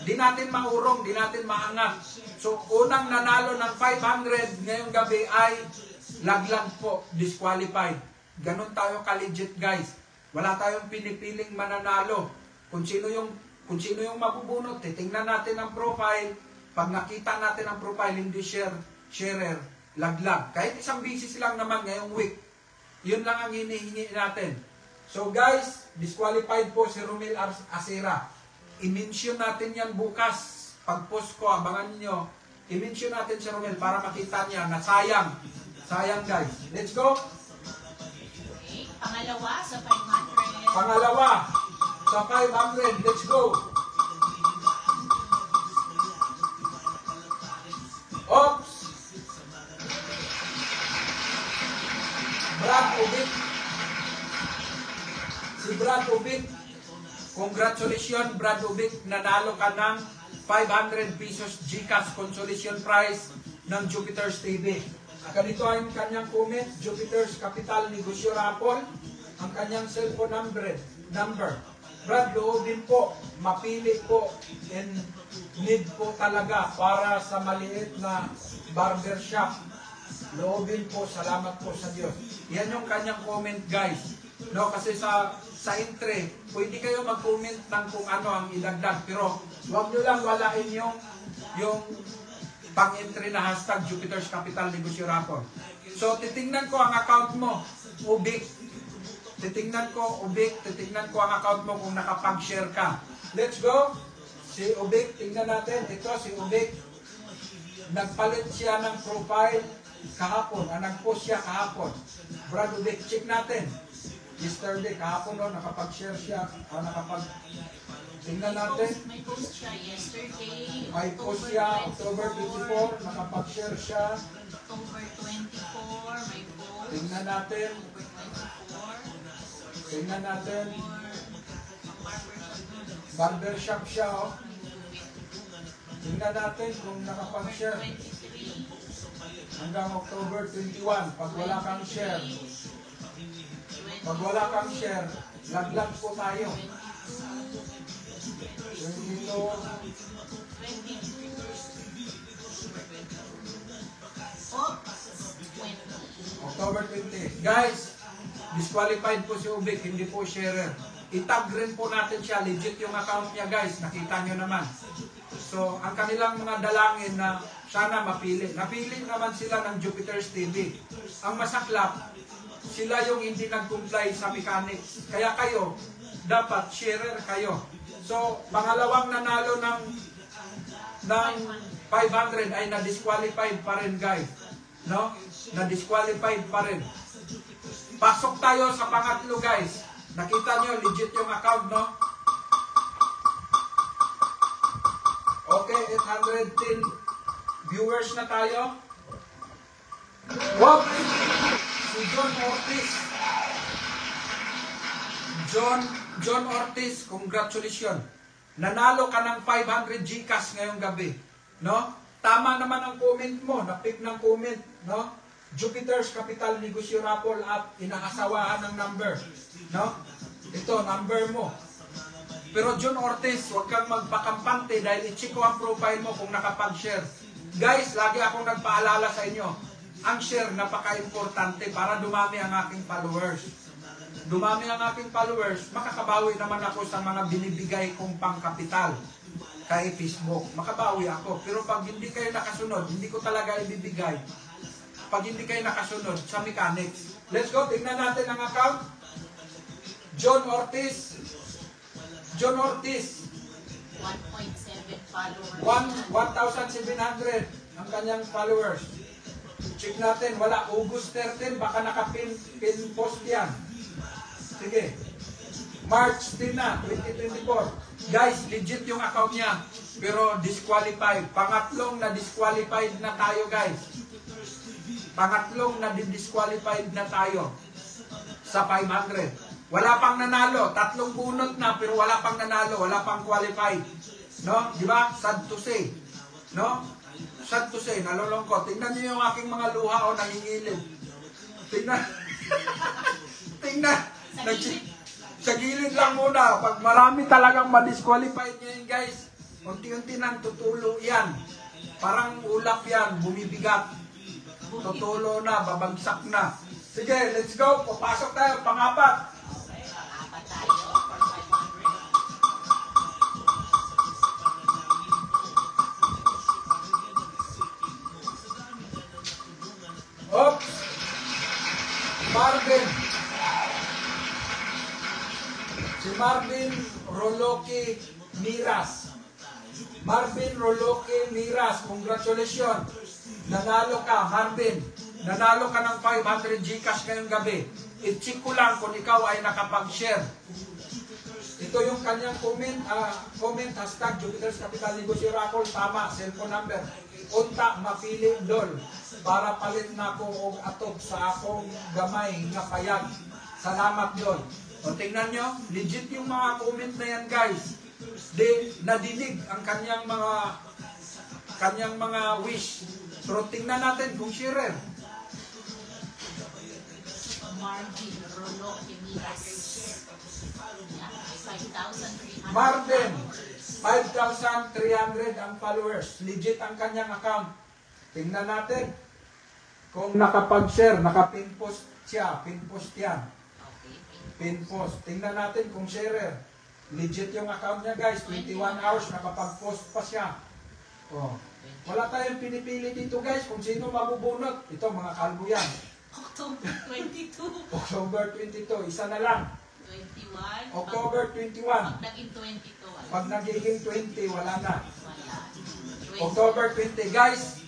Di natin maurong, di natin maangat. So, unang nanalo ng 500 ngayong gabi ay laglag po, disqualified. Ganon tayo ka-legit guys. Wala tayong pinipiling mananalo. Kung sino yung mabubunot, titingnan natin ang profile. Pag nakita natin ang profile, hindi sharer, laglag. Kahit isang bisis lang naman ngayong week. Yun lang ang hinihingi natin. So guys, disqualified po si Romel Asira. I-mention natin yan bukas. Pag-post ko, abangan nyo. I-mention natin si Romel para makita niya na sayang. Sayang guys. Let's go. Okay. Pangalawa sa 500. Pangalawa sa 500. Let's go. Oops. Brad Ubit. Si Brad Ubit. Congratulations, Brad Ubit. Nanalo ka ng 500 pesos GCash consolation prize ng Jupiter's TV. Ganito ay ang kanyang comment. Jupiter's Capital Negosyo Rapol. Ang kanyang cellphone number. Brad, loobin po. Mapili po. And need po talaga para sa maliit na barbershop. Loobin po. Salamat po sa Diyos. Yan yung kanyang comment guys. No, kasi sa entry, pwede kayo mag-comment ng kung ano ang idagdag. Pero huwag nyo lang walain yung pang-entry na hashtag Jupiter's Capital Negosyo Rapol. So, titingnan ko ang account mo, Ubik. Titingnan ko ang account mo kung nakapag-share ka. Let's go. Si Ubik, tingnan natin. Ito, si Ubik. Nagpalit siya ng profile kahapon. Nag-post siya kahapon. Brad Ubik, check natin. Yesterday, kahapon no, nakapag-share siya. Tingnan natin. May post siya yesterday. May post siya October 24. Nakapag-share siya. October 24. May post. Tingnan natin. October 24. Tingnan natin. Barbershop siya, oh. Tingnan natin kung nakapag-share. 23. Hanggang October 21. Pag wala kang share, laglag po tayo. 22. October 20. Guys, disqualified po si Ubik, hindi po sharer. Itag rin po natin siya. Legit yung account niya guys. Nakita nyo naman. So, ang kanilang mga dalangin na sana mapili. Napili naman sila ng Jupiter's TV. Ang masaklap, sila yung hindi nag-comply sa mechanics. Kaya kayo, dapat sharer kayo. So, pangalawang nanalo ng 500 ay na-disqualified pa rin guys. No? Na-disqualified pa rin. Pasok tayo sa pangatlo, guys. Nakita nyo, legit yung account, no? Okay, 810 viewers na tayo. Whoop! Si John Ortiz. John Ortiz, congratulations. Nanalo ka ng 500 Gcash ngayong gabi. No? Tama naman ang comment mo. Na-pick ng comment. No? Jupiter's Capital Negosyo Raffle App. Inaasawahan ng number. No? Ito, number mo. Pero John Ortiz, huwag kang magpakampante dahil i-check ko ang profile mo kung nakapag-share. Guys, lagi akong nagpaalala sa inyo. Ang share, napaka-importante para dumami ang aking followers. Dumami ang aking followers, makakabawi naman ako sa mga binibigay kong pangkapital kay Facebook. Makabawi ako. Pero pag hindi kayo nakasunod, hindi ko talaga ibibigay. Pag hindi kayo nakasunod sa mechanics. Let's go, tingnan natin ang account. John Ortiz. 1.7 followers. 1,700 ang kanyang followers. Check natin, wala. August 13, baka nakapin post yan. Sige. March 10 na, 2024. Guys, legit yung account niya. Pero disqualified. Pangatlong na disqualified na tayo, guys. Pangatlong na disqualified na tayo sa 500. Wala pang nanalo. 3 bunot na, pero wala pang nanalo. Wala pang qualified. No? Di ba? Sad to say. No? Sad to say. Nalulungkot. Tingnan niyo yung aking mga luha o nangingilid. Tingnan. Tingnan. Sa gilid lang muna. Pag marami talagang ma-disqualified ngayon, guys, unti-unti nang tutulo yan. Parang ulap yan. Bumibigat. Tutulo na. Babagsak na. Sige, let's go. Papasok tayo. Pangapat. Apat tayo for 500. Oops. Marvin. Si Marvin Roloque Miras. Marvin Roloque Miras, congratulations. Nanalo ka, Marvin. Nanalo ka ng 500 Gcash ngayong gabi. I-check ko lang kung ikaw ay nakapag-share. Ito yung kanyang comment, hashtag Jupiter's Capital Negosyo Raffle, tama, cellphone number. Unta, mapili dol, para palit na ko og atog sa akong gamay nga payag. Salamat dol. O tingnan nyo, legit yung mga comment na yan, guys. Nadinig ang kanyang mga wish. Pero tingnan natin kung share. Marvin Rolo Kemiras. 5,300. Marvin, 5,300 ang followers. Legit ang kanyang account. Tingnan natin kung nakapag-share, nakapin-post siya. Pin-post yan. Okay. Pin-post. Tingnan natin kung sharer. Legit yung account niya, guys. 21 hours, nakapag-post pa siya. Oh. Wala tayong pinipili dito, guys, kung sino mabubunot. Ito, mga kalbo yan. October 22. October 22, isa na lang. 21. October 21. Pag naging 22, wala. Pag nagiging 20, wala na. Wala. 20. October 20, guys,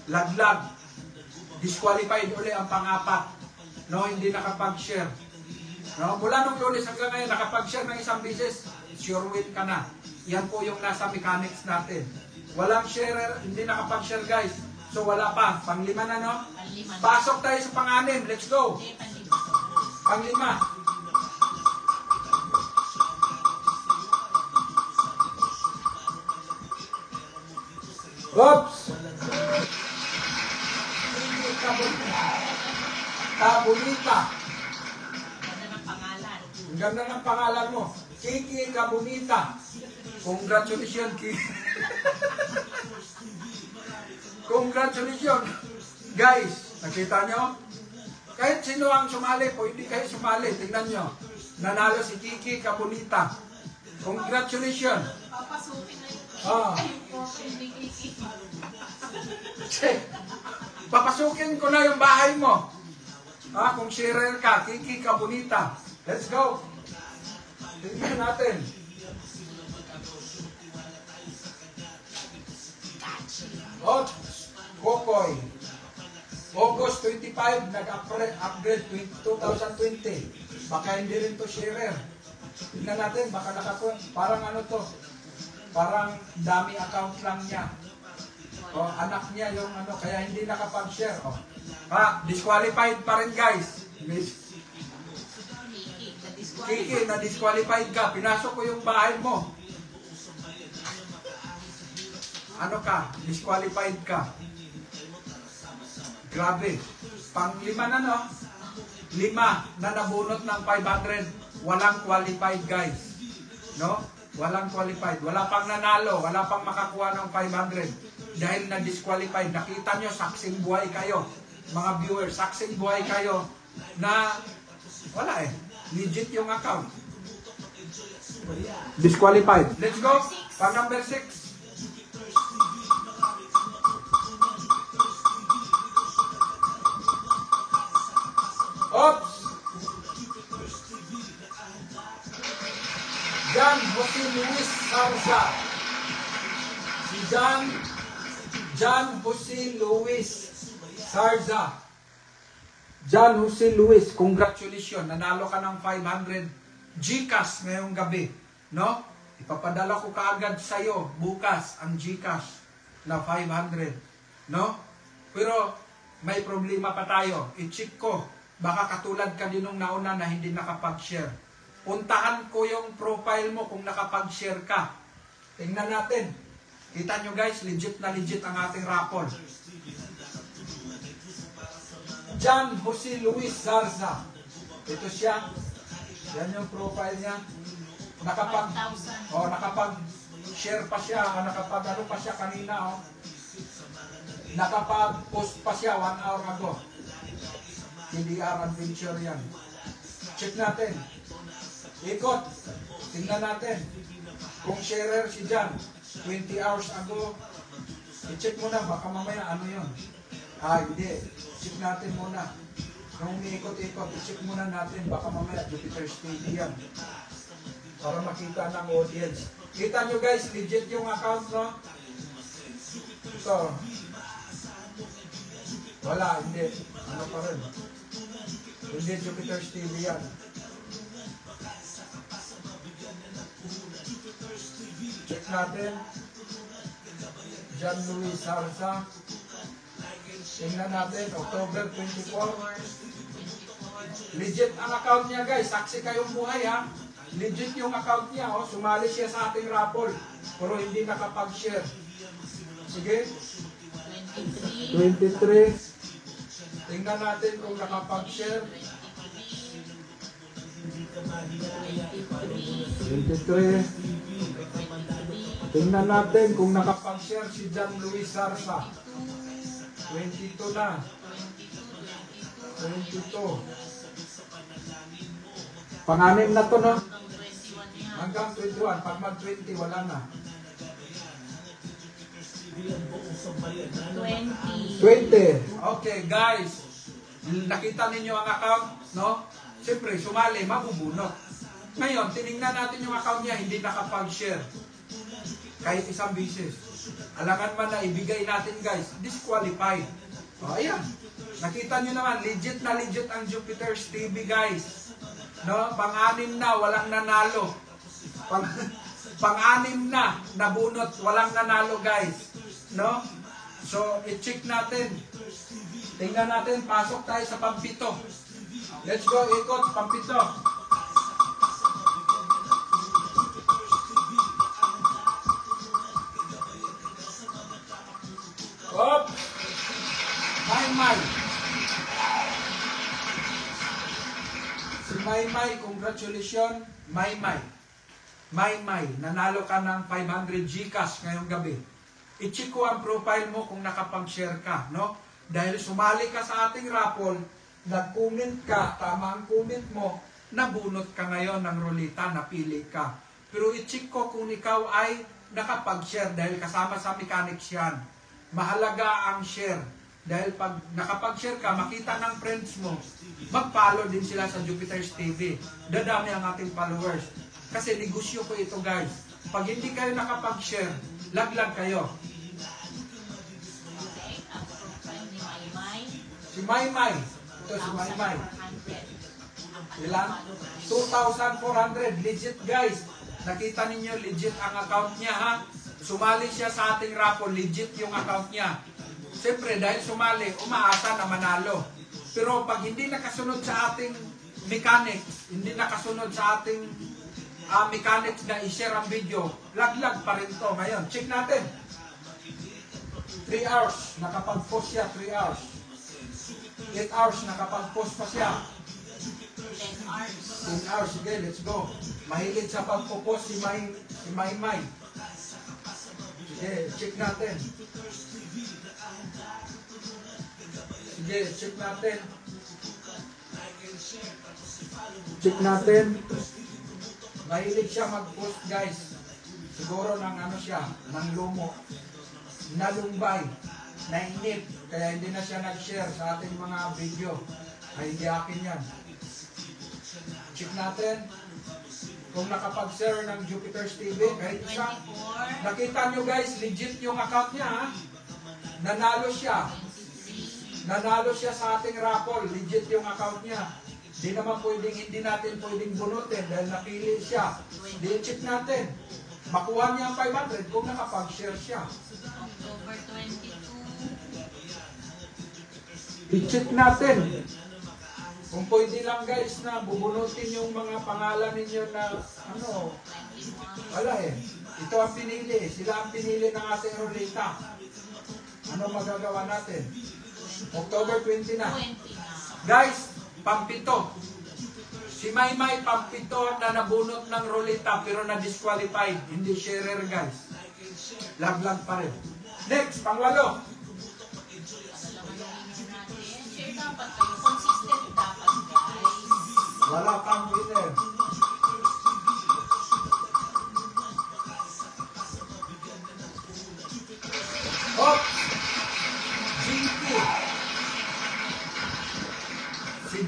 laglag. Disqualified uli ang pang-apat. No, hindi nakapag-share. No, mula nung Lunes hanggang ngayon, nakapag-share ng isang beses, sure win ka na. Yan po yung nasa mechanics natin. Walang sharer, hindi nakapag-share, guys. So wala pa. Panglima na, no? Panlima na. Pasok tayo sa pang-anim. Let's go. Hindi, panlima. Panglima. Oops! Kabunita. Ganda ng pangalan. Ang ganda ng pangalan mo. Kiki Kabunita. Congratulations, Kiki. Congratulations. Guys, nakita nyo? Kahit sino ang sumali po, hindi kayo sumali. Tingnan nyo. Nanalo si Kiki Kabunita. Congratulations. Papasukin na yun. Ah. Hindi kiki. Papasukin ko na yung bahay mo. Kung sharer ka, Kiki Kabunita. Let's go. Tingnan natin. Oh, Kokoy. August 25, nag-upgrade 2020. Baka hindi rin to sharer. Tignan natin, baka parang ano to, parang dami account lang niya. O, anak niya yung ano, kaya hindi nakapag-share. O. Disqualified pa rin guys. Kiki, na-disqualified ka. Pinasok ko yung bahay mo. Ano ka? Disqualified ka. Grabe. Pang-5 na no? 5 na nabunot ng 500. Walang qualified guys. No? Walang qualified. Wala pang nanalo. Wala pang makakuha ng 500. Dahil na-disqualified. Nakita nyo, saksing buhay kayo. Mga viewers, saksing buhay kayo na wala eh. Legit yung account. Disqualified. Let's go. Pang number 6. Oops! John Jose Luis Sarza. Si John Jose Luis Sarza. John Jose Luis, congratulations. Nanalo ka ng 500 GCash ngayong gabi. No? Ipapadala ko kaagad sa'yo bukas ang GCash na 500. No? Pero may problema pa tayo. I-check ko. Baka katulad ka din nung nauna na hindi nakapag-share. Puntahan ko yung profile mo kung nakapag-share ka. Tingnan natin. Kita nyo guys, legit na legit ang ating raffle. John Jose Luis Zarza. Ito siya. Yan yung profile niya. Nakapag-share pa siya. Nakapag-ano pa siya kanina. Nakapag-post pa siya 1 hour ago. TDR Adventure yan. Check natin. Ikot. Tingnan natin. Kung sharer si John, 20 hours ago, i-check mo na. Baka mamaya ano yun. Hindi. Check natin muna. Kung umiikot-ikot, i-check muna natin. Baka mamaya Jupiter's TV yan. Para makita ng audience. Kita nyo guys, legit yung account, no? Ito. Wala, hindi. Ano pa rin? Hindi Jupiter's TV yan. Check natin. John Luis Sarza. Tingnan natin. October 24. Legit ang account niya guys. Saksi kayong buhay ha. Legit yung account niya. Oh. Sumali siya sa ating raffle. Pero hindi nakapag-share. Sige. 23. Tingnan natin kung nakapag-share. 23. Tingnan natin kung nakapag-share si John Luis Sarza. 22 na. 22. Pang-anim na to, no? Hanggang 21. Pag mag-20, wala na. 20. Okay, guys. Nakita ninyo ang account, no? Siyempre, sumali, mabubunot. Ngayon, tinignan natin yung account niya, hindi nakapag-share. Kahit isang bisis. Alangan man na ibigay natin, guys. Disqualified. O, ayan. Nakita nyo naman, legit na legit ang Jupiter's TV, guys. No? Pang-anim na, walang nanalo. Pang-anim na, nabunot, walang nanalo, guys. No? So, i-check natin. Tingnan natin, pasok tayo sa pampito. Let's go, ikot, pampito. Hop! Maymay. Si Maymay, congratulations, Maymay. Maymay, nanalo ka ng 500 GCash ngayong gabi. I-check ko ang profile mo kung nakapag-share ka, no? Dahil sumali ka sa ating raffle, nag-comment ka, tama ang comment mo, nabunot ka ngayon ng rolita, napili ka. Pero i-check ko kung ikaw ay nakapag-share dahil kasama sa mechanics yan. Mahalaga ang share. Dahil pag nakapag-share ka, makita ng friends mo, mag-follow din sila sa Jupiter's TV. Dadami ang ating followers. Kasi negosyo ko ito, guys. Pag hindi kayo nakapag-share, laglag kayo. Okay, ang profile ni Maymay. Si Maymay. Ito si Maymay. 1,400. Ilan? 2,400. Legit guys. Nakita ninyo, legit ang account niya ha. Sumali siya sa ating raffle. Legit yung account niya. Siyempre, dahil sumali, umaasa na manalo. Pero pag hindi nakasunod sa ating mechanics, hindi nakasunod sa ating mechanics na i-share ang video, laglag pa rin to. Ngayon, check natin. 3 hours, nakapag-post siya, 3 hours. 8 hours, nakapag-post pa siya. 10 hours. 10 hours, sige, let's go. Mahilig sa pagpo-post si Maymay. Sige, check natin. Sige, check natin. Check natin. Mahilig siya mag-post guys. Siguro ng ano siya, ng lumo. Nalumbay. Nainip. Kaya hindi na siya nag-share sa ating mga video. Ay hindi akin yan. Check natin. Kung nakapag-share ng Jupiter's TV, kahit isa. 24. Nakita nyo guys, legit yung account niya ha. Nanalo siya. 23. Nanalo siya sa ating raffle. Legit yung account niya. Hindi natin pwedeng bunutin dahil napili siya. Di-check natin. Makuha niya ang 500 kung nakapag-share siya. October 22. I-check natin. Kung pwede lang guys na bubunutin yung mga pangalan ninyo na ano, 21. wala eh. Ito ang pinili. Sila ang pinili ng ating ruleta. Ano magagawa natin? October 20 na. 20 na. Guys, pampito. Si Maymay pampito na nabunot ng ruleta pero na-disqualified. Hindi sharer guys. Laglag pa rin. Next, pangwalo. Dalawa na winner natin. Share dapat kayo. Consistent dapat guys. Wala kang winner. Hop!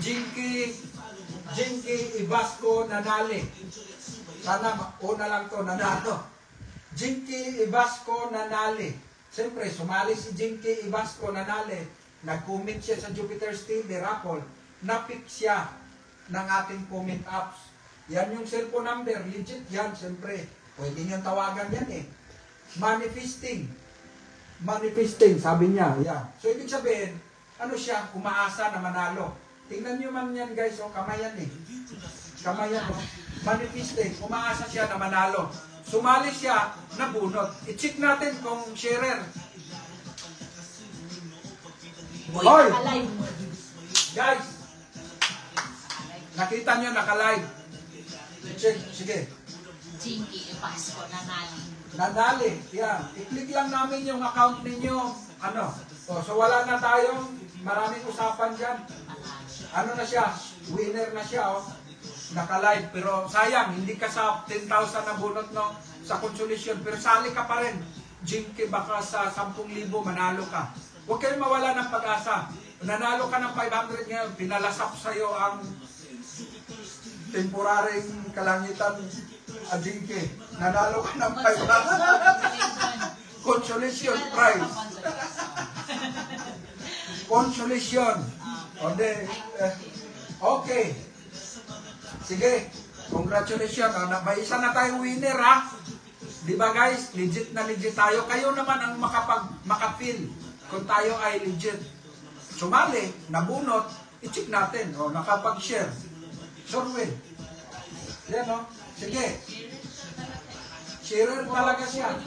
Jinky. Si Jinky Ibasco nanali. Sana una lang to nanalo. Jinky Ibasco nanali. Siyempre, sumali si Jinky Ibasco nanali. Nag-comment siya sa Jupiter's TV raffle. Napick siya ng ating comment apps. Yan yung cellphone number. Legit yan, siyempre. Pwede nyo tawagan yan eh. Manifesting. Manifesting, sabi niya. Yeah. So, ibig sabihin, ano siya, umaasa na manalo. Tingnan nyo man yan guys, o kamayan eh. Kamayan o. Manifesting, umaasa siya na manalo. Sumali siya, nabunot. I-check natin kung sharer. Uy, Hoy! alive. Guys, nakita nyo, naka-live. I-check, sige. Jinky Ipasco nanali. Nanali, yan. I-click lang namin yung account ninyo. Ano? So wala na tayong maraming usapan dyan. Ano na siya? Winner na siya, oh. Naka-live. Pero sayang, hindi ka sa 10,000 na bunot, no? Sa consolation. Pero sali ka pa rin. Jinky, baka sa 10,000 manalo ka. Huwag kayong mawala ng pag-asa. Nanalo ka ng 500 ngayon, pinalasap sa'yo ang temporaring kalangitan Jinky. Nanalo ka ng 500. Consolation prize. Consolation. Okay. Sige. Congratulations. May isa na tayong winner ha. Di ba guys? Legit na legit tayo. Kayo naman ang makapil kung tayo ay legit. Sumali, nabunot, i-check natin. O, nakapag-share. Sure win. Yan o. Sige. Sharer talaga siya.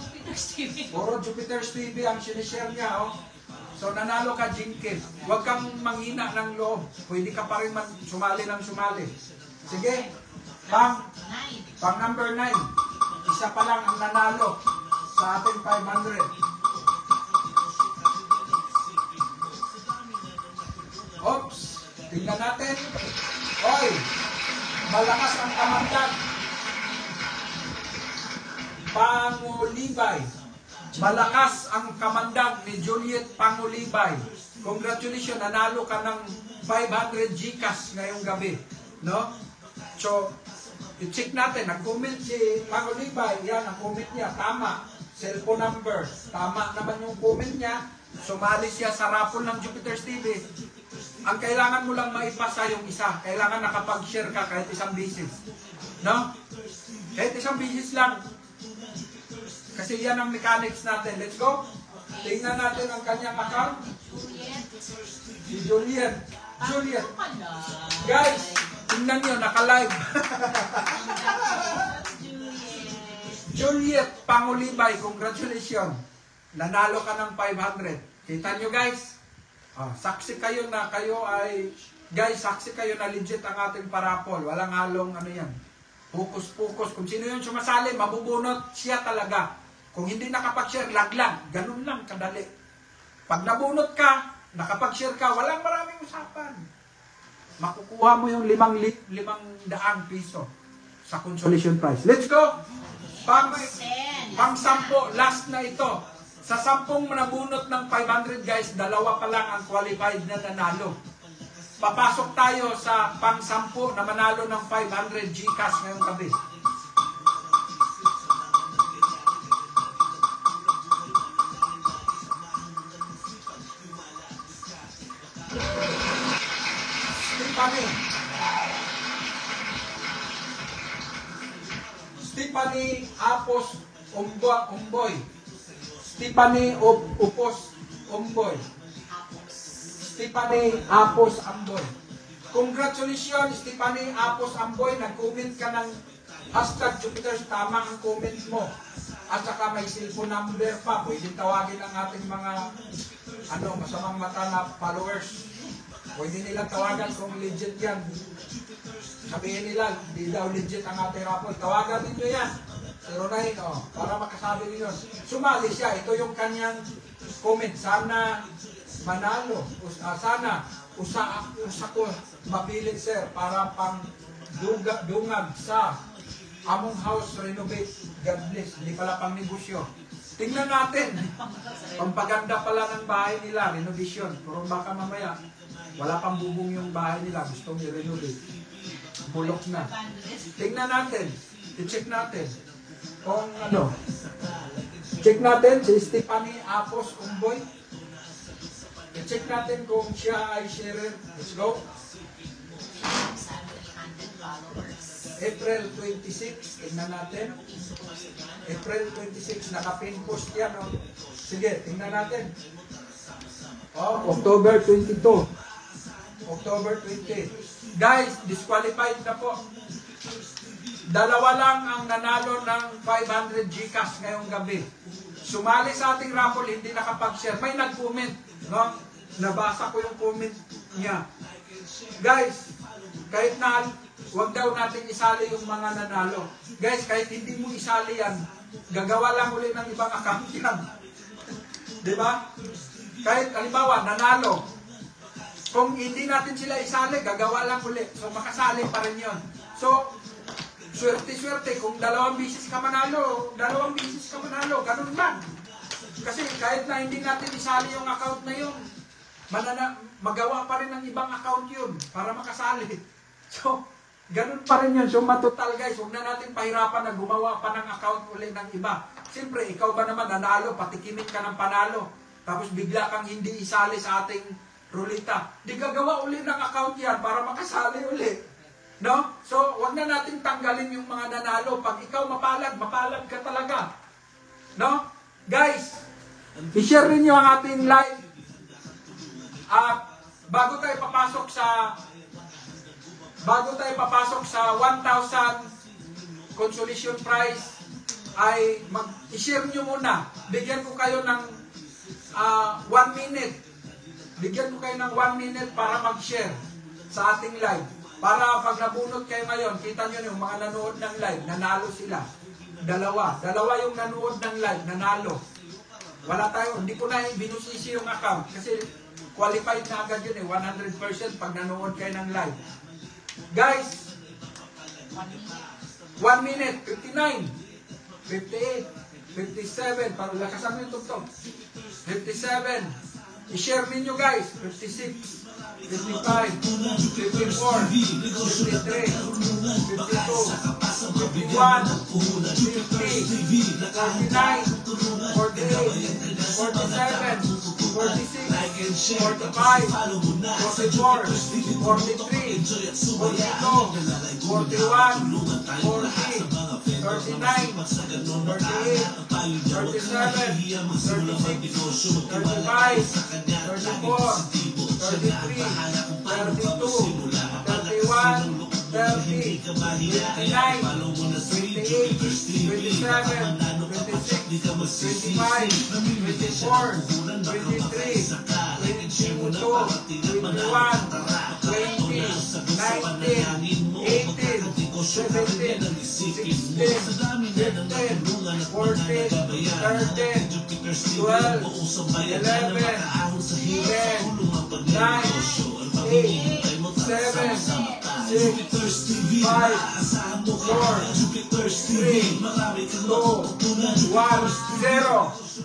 Puro Jupiter's TV ang sinishare niya, oh. So, nanalo ka, Jinky. Huwag kang manghina ng loob. Pwede ka pa rin sumali ng sumali. Sige. Pang number 9. Isa pa lang ang nanalo sa ating 500. Oops. Tingnan natin. Hoy. Malakas ang kamandag. Pangulibay. Malakas ang kamandag ni Juliet Pangulibay. Congratulations, nanalo ka ng 500 GCash ngayong gabi. No? So, i-check natin. Nag-comment si Pangulibay. Yan, ang comment niya. Tama. Cellphone number. Tama naman yung comment niya. Sumali siya sa raffle ng Jupiter's TV. ang kailangan mo lang maipasa yung isa. Kailangan nakapag-share ka kahit isang bisis. No? Kahit isang bisis lang. Kasi yan ang mechanics natin. Let's go. Tingnan natin ang kanyang account. Si Juliet. Juliet. Guys, tingnan nyo, naka-live. Juliet Pangulibay, congratulations. Nanalo ka ng 500. Kita nyo guys? Saksi kayo na kayo ay, guys, saksi kayo na legit ang ating parapol. Walang halong ano yan. Pukus-pukus. Kung sino yung sumasali, mabubunot siya talaga. Kung hindi nakapag-share, laglag. Ganun lang, kadali. Pag nabunot ka, nakapag-share ka, walang maraming usapan. Makukuha mo yung 500 piso sa consolation prize. Let's go! Pang 10, last na ito. Sa 10 nabunot ng 500 guys, 2 pa lang ang qualified na nanalo. Papasok tayo sa pang 10 na manalo ng 500 GCash ngayong gabi. Stephanie Apos Umboy. Stephanie Upos Umboy. Stephanie Apos Amboy. Congratulations, Stephanie Apos Amboy. Nag-comment ka ng hashtag Jupiter. Tama ang comment mo. At saka may cellphone number pa. Pwede tawagin ang ating mga masamang mata na followers. Pwede nilang tawagan kung legit yan. Sabihin nila, di daw legit ang ating rapol. Tawagan ninyo yan. 09, para makasabi ninyo. Sumali siya. Ito yung kanyang comment. Sana manalo. Sana usa ko mapili sir para pang dungag sa among house renovate. God bless. Hindi pala pang negosyo. Tingnan natin. Pampaganda pala ng bahay nila. Renovation. Pero baka mamaya wala pang bubong yung bahay nila. Gustong i-renovate. Bulok na. Tingnan natin. I-check natin. Kung check natin si Stephanie Apos Umboy. I-check natin kung siya ay sharer. Let's go. April 26. Tingnan natin. April 26. Naka-pin post yan. Sige, tingnan natin. October 22. October 20. Guys, disqualified na po. 2 lang ang nanalo ng 500 GCash ngayong gabi. Sumali sa ating raffle, hindi nakapag-share. May nag-comment, no? Nabasa ko yung comment niya. Guys, kahit na huwag daw natin isali yung mga nanalo. Guys, kahit hindi mo isali yan, gagawa lang uli ng ibang account yan. Diba? Kahit, halimbawa, nanalo. Kung hindi natin sila isali, gagawa lang uli. So, makasali pa rin yun. So, swerte-swerte. Kung 2 bisis ka manalo, 2 bisis ka manalo. Ganun lang. Kasi kahit na hindi natin isali yung account na yun, magawa pa rin ng ibang account yun para makasali. So, ganun pa rin yun. So, matotal guys, huwag na natin pahirapan na gumawa pa ng account uli ng iba. Siyempre, ikaw ba naman nanalo, patikimin ka ng panalo, tapos bigla kang hindi isali sa ating rulita. Di gagawa uli ng account yan para makasali uli. No? So, huwag na natin tanggalin yung mga nanalo. Pag ikaw mapalad ka talaga. No? Guys, i-share ninyo ang ating live. Bago tayo papasok sa 1,000 consolation prize, ay i-share nyo muna. Bigyan ko kayo ng 1 minute. Bigyan ko kayo ng 1 minute para mag-share sa ating live. Para pag nabunot kayo ngayon, kita nyo yung mga nanood ng live, nanalo sila. Dalawa yung nanood ng live, nanalo. Wala tayo, hindi ko na binusisi yung account kasi qualified na agad yun 100% pag nanood kayo ng live. Guys, 1 minute, 59, 58, 57, para lakasan mo yung tugtog. 57, i-share ninyo guys, 56, 55, 54, 53, 52, 51, 50, 49, 50,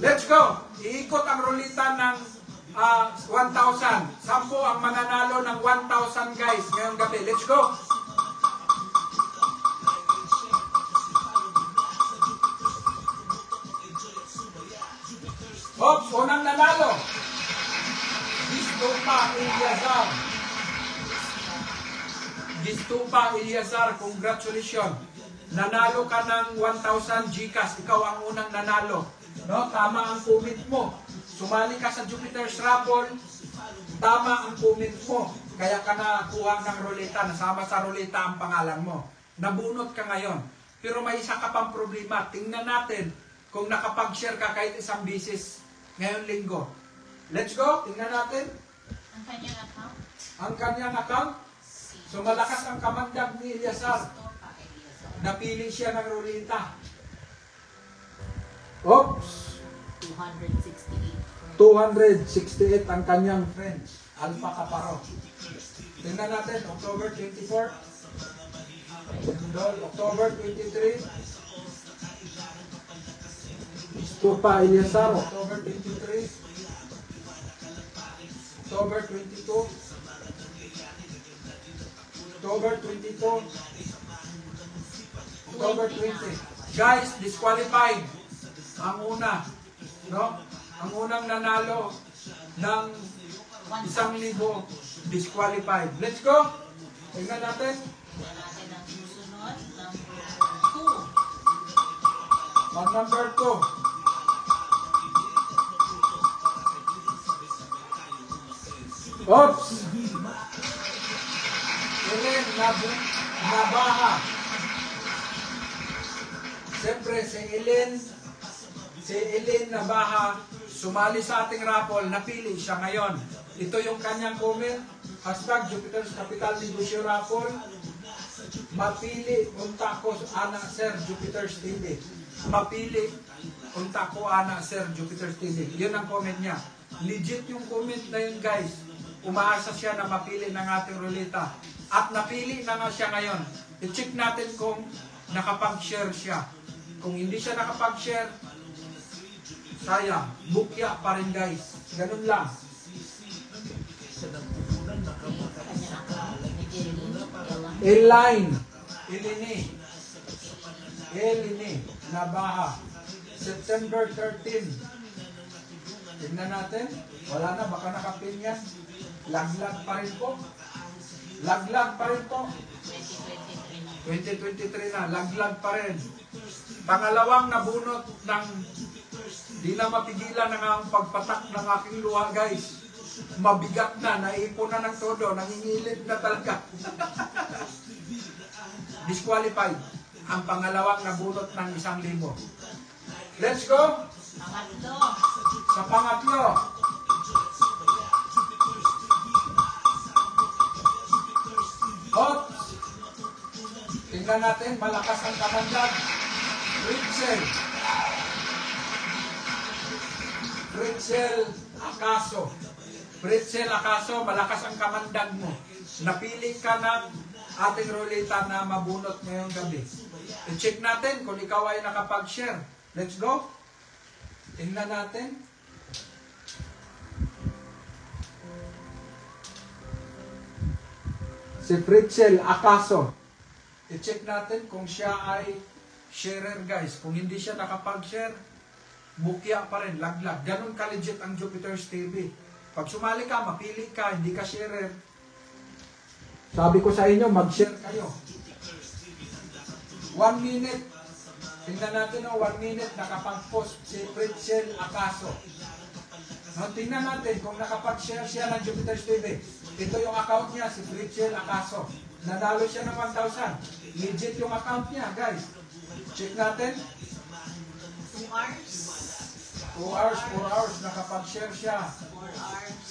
Let's go! Iikot ang rulita ng 1,000. 10 ang mananalo ng 1,000 guys ngayong gabi. Let's go! Ops, unang nanalo. Gistupa Eliazar, congratulations. Nanalo ka ng 1,000 GCash. Ikaw ang unang nanalo. No, tama ang comment mo. Sumali ka sa Jupiter's Raffle. Tama ang comment mo. Kaya ka nakuha ng ruleta. Nasama sa ruleta ang pangalan mo. Nabunot ka ngayon. Pero may isa ka pang problema. Tingnan natin kung nakapag-share ka kahit isang bisis ngayong linggo. Let's go. Tingnan natin. Ang kanyang account? Ang kanyang account. So malakas ang kamandag ni Eliazar. Napili siya ng ruleta. Oops. 268 ang kanyang friends. Alpha Caparo. Tingnan natin. October 24. October 23. Stupa Eliazar. October 23. October 22. October 22. October 20. Guys, disqualified. Ang una, no? Ang unang nanalo ng 1,000 disqualified. Let's go. Tingnan natin. Tingnan natin ang susunod. Number 2. Oops! Ellen Nabaha. Siyempre, si Ellen Nabaha, sumali sa ating raffle, napili siya ngayon. Ito yung kanyang comment. Hashtag Jupiter's Capital Negosyo Raffle. Mapili unta ko ana Sir Jupiter's TV. Mapili unta ko ana Sir Jupiter's TV. Yun ang comment niya. Legit yung comment na yun, guys. Umaasa siya na mapili ng ating ruleta. At napili na nga siya ngayon. I-check natin kung nakapag-share siya. Kung hindi siya nakapag-share, sayang, bukya pa rin, guys. Ganun lang. Elini Nabaha. September 13. Tignan natin. Wala na, baka nakapin yan. Laglag pa rin po. Laglag pa rin po. 2023 na, laglag pa rin. Pangalawang nabunot ng di na mapigilan ng ang pagpatak ng aking luha, guys. Mabigat na, naipon na ng todo, nangingilid na talaga. Disqualified. Ang pangalawang nabunot ng 1,000. Let's go! Pangatlo. Sa pangatlo. Oops! Tingnan natin, malakas ang kamandag. Fritzel Acaso, malakas ang kamandag mo. Napili ka ng ating ruleta na mabunot ngayong gabi. I-check natin kung ikaw ay nakapag-share. Let's go. Tingnan natin. Si Fritzel Acaso. I-check natin kung siya ay sharer, guys. Kung hindi siya nakapag-share, mukya pa rin, laglag. Ganun ka-legit ang Jupiter's TV. Pag sumali ka, mapili ka, hindi ka sharer. Sabi ko sa inyo, mag-share kayo. 1 minute. Tingnan natin o 1 minute nakapag-post si Pritchel Acaso. No, tingnan natin kung nakapag-share siya ng Jupiter's TV. Ito yung account niya, si Pritchel Acaso. Nanalo siya ng 1,000. Legit yung account niya, guys. Check natin. 2 hours. 2 hours, 4 hours, nakapag-share siya. 4 hours.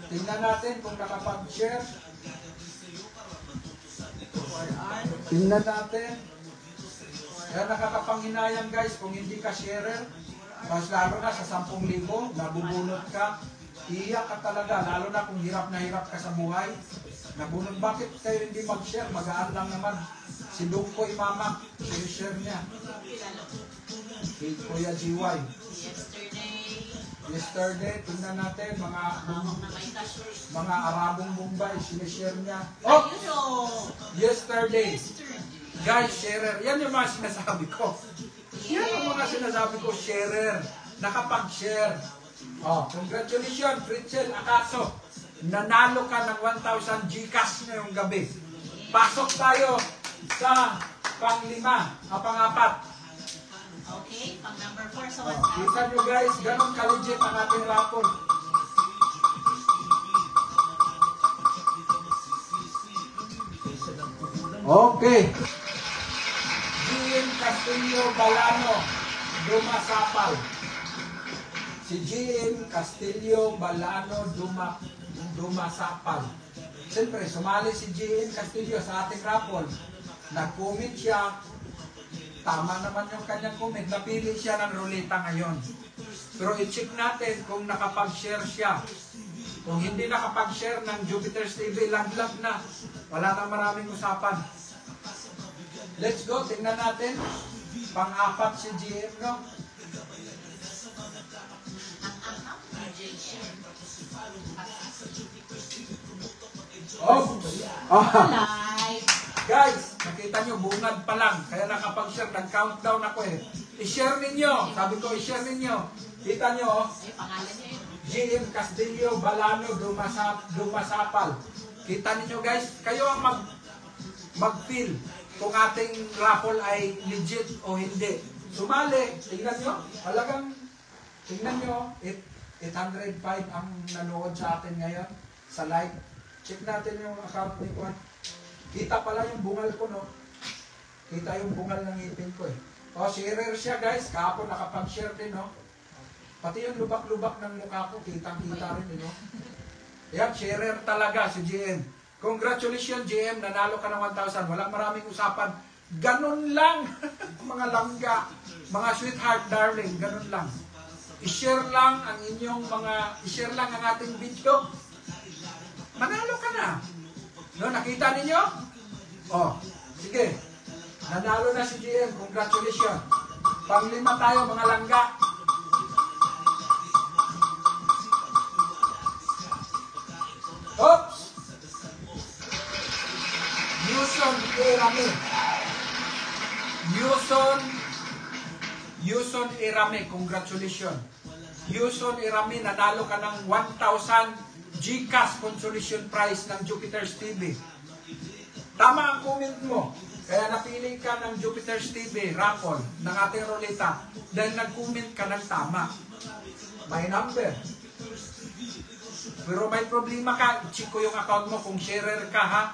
Tingnan natin kung nakapag-share. 4 hours. Tingnan natin. Kaya nakakapanghinayang guys, kung hindi ka sharer, mas lalo na sa 10,000, nabubunot ka, iiyak ka talaga, lalo na kung hirap na hirap ka sa buhay. Nabunot, bakit kayo hindi mag-share? Magaan lang naman. Si Dungkoy Mama, share niya. Si Kuya GY. Yesterday, tingnan natin, mga Arabong Mumbai, sinishare niya. Oh! Yesterday. Guys, sharer. Yan yung mga sinasabi ko. Yan yung mga sinasabi ko, sharer. Nakapag-share. Oh, congratulations, Pritchel Acaso. Nanalo ka ng 1,000 Gcash ngayong gabi. Pasok tayo sa pang-apat. Okay, pang number 4 sa Oh, 1,000. kita nyo guys, ganun ka-legit ang ating rapor. Okay. Gian Castillo Balano, Dumasapal. Si Gian Castillo Balano, Dumasapal. Siyempre, sumali si Gian Castillo sa ating rapol. Nag-comment siya. Tama naman yung kanyang comment. Napili siya ng ruleta ngayon. Pero i-check natin kung nakapag-share siya. Kung hindi nakapag-share ng Jupiter's TV, laglag na. Wala na maraming usapan. Let's go, tingnan natin. Pang-apat si GM, no? Oh! Live. Guys, nakita nyo, bungad pa lang. Kaya nakapag-share, nag-countdown ako eh. I-share ninyo. Sabi ko, i-share ninyo. Kita nyo, oh. Ay, pangalan niya yun. GM Castillo Balano Dumasapal. Kita ninyo guys, kayo ang mag-feel kung ating raffle ay legit o hindi. Sumali, tingnan nyo, halagang, tingnan nyo, 805 ang nanood sa atin ngayon sa live. Check natin yung account ni Juan. Kita pala yung bungal ko, no? Kita yung bungal ng ngipin ko eh. O, sharer siya guys, kahapon nakapag-share din, no? Pati yung lubak-lubak ng mukha ko, kitang-kita rin, no? Yan, sharer talaga si GM. Congratulations, GM, nanalo ka ng 1,000. Walang maraming usapan. Ganun lang, mga langga, mga sweetheart, darling, ganun lang. I-share lang ang inyong i-share lang ang ating video. Manalo ka na. No, nakita ninyo? Oh, sige. Nanalo na si GM, congratulations. Pang-5 tayo, mga langga. Oops! Yuson Erame. Yuson Erame, congratulations. Yuson Erame, nanalo ka ng 1,000 Gcash consolation prize ng Jupiter's TV. Tama ang comment mo. Kaya napili ka ng Jupiter's TV raffle ng ating ruleta dahil nag-comment ka ng tama. May number. Pero may problema ka, i-check ko yung account mo kung sharer ka, ha?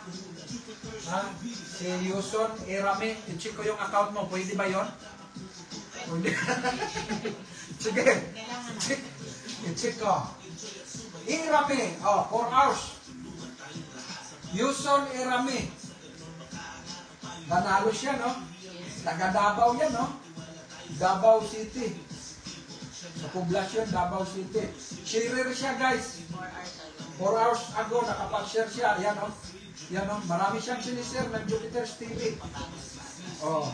Si Yuson Erame, i-check ko yung account mo. Pwede ba yun? Pwede. Sige. I-check ko. Erame, 4 hours. Yuson Erame. Nanalo siya, no? Taga Davao yan, no? Davao City. Sa poblasyon, Davao City. Sharer siya, guys. 4 hours ago, nakapag-share siya. Yan, no? Yan, no? Marami siyang sinishare ng Jupiter's TV. Oh.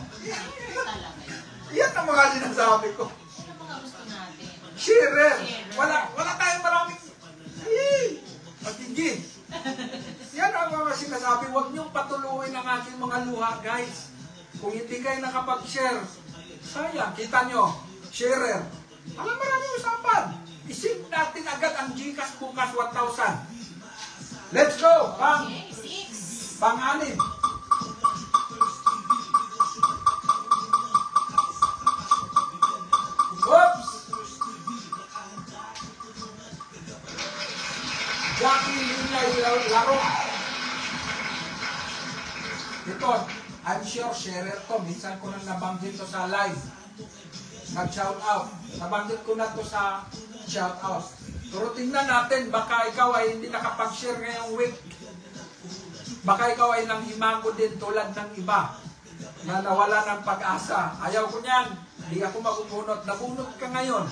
Yan ang mga sinasabi ko. Ano mga gusto natin? Sharer. Wala tayong maraming... Magiging. Yan ang mga sinasabi. Huwag niyong patuloy ang aking mga luha, guys. Kung hindi kayo nakapag-share, sayang. Kita nyo, sharer. Alam, maraming usapan. Isip natin agad ang GCash bukas 1,000. Let's go! Okay, 6. Pang-anim. Oops! Jackie Linyay Laro. Ito, I'm sure sharer to. Minsan ko nang nabanggit to sa live. Nag-shout out. Nabanggit ko na to sa shout out. Pero tingnan natin, baka ikaw ay hindi nakapag-share ngayong week. Baka ikaw ay nang imago din tulad ng iba na nawala ng pag-asa. Ayaw ko niyan. Hindi ako mabubunot. Nabunot ka ngayon.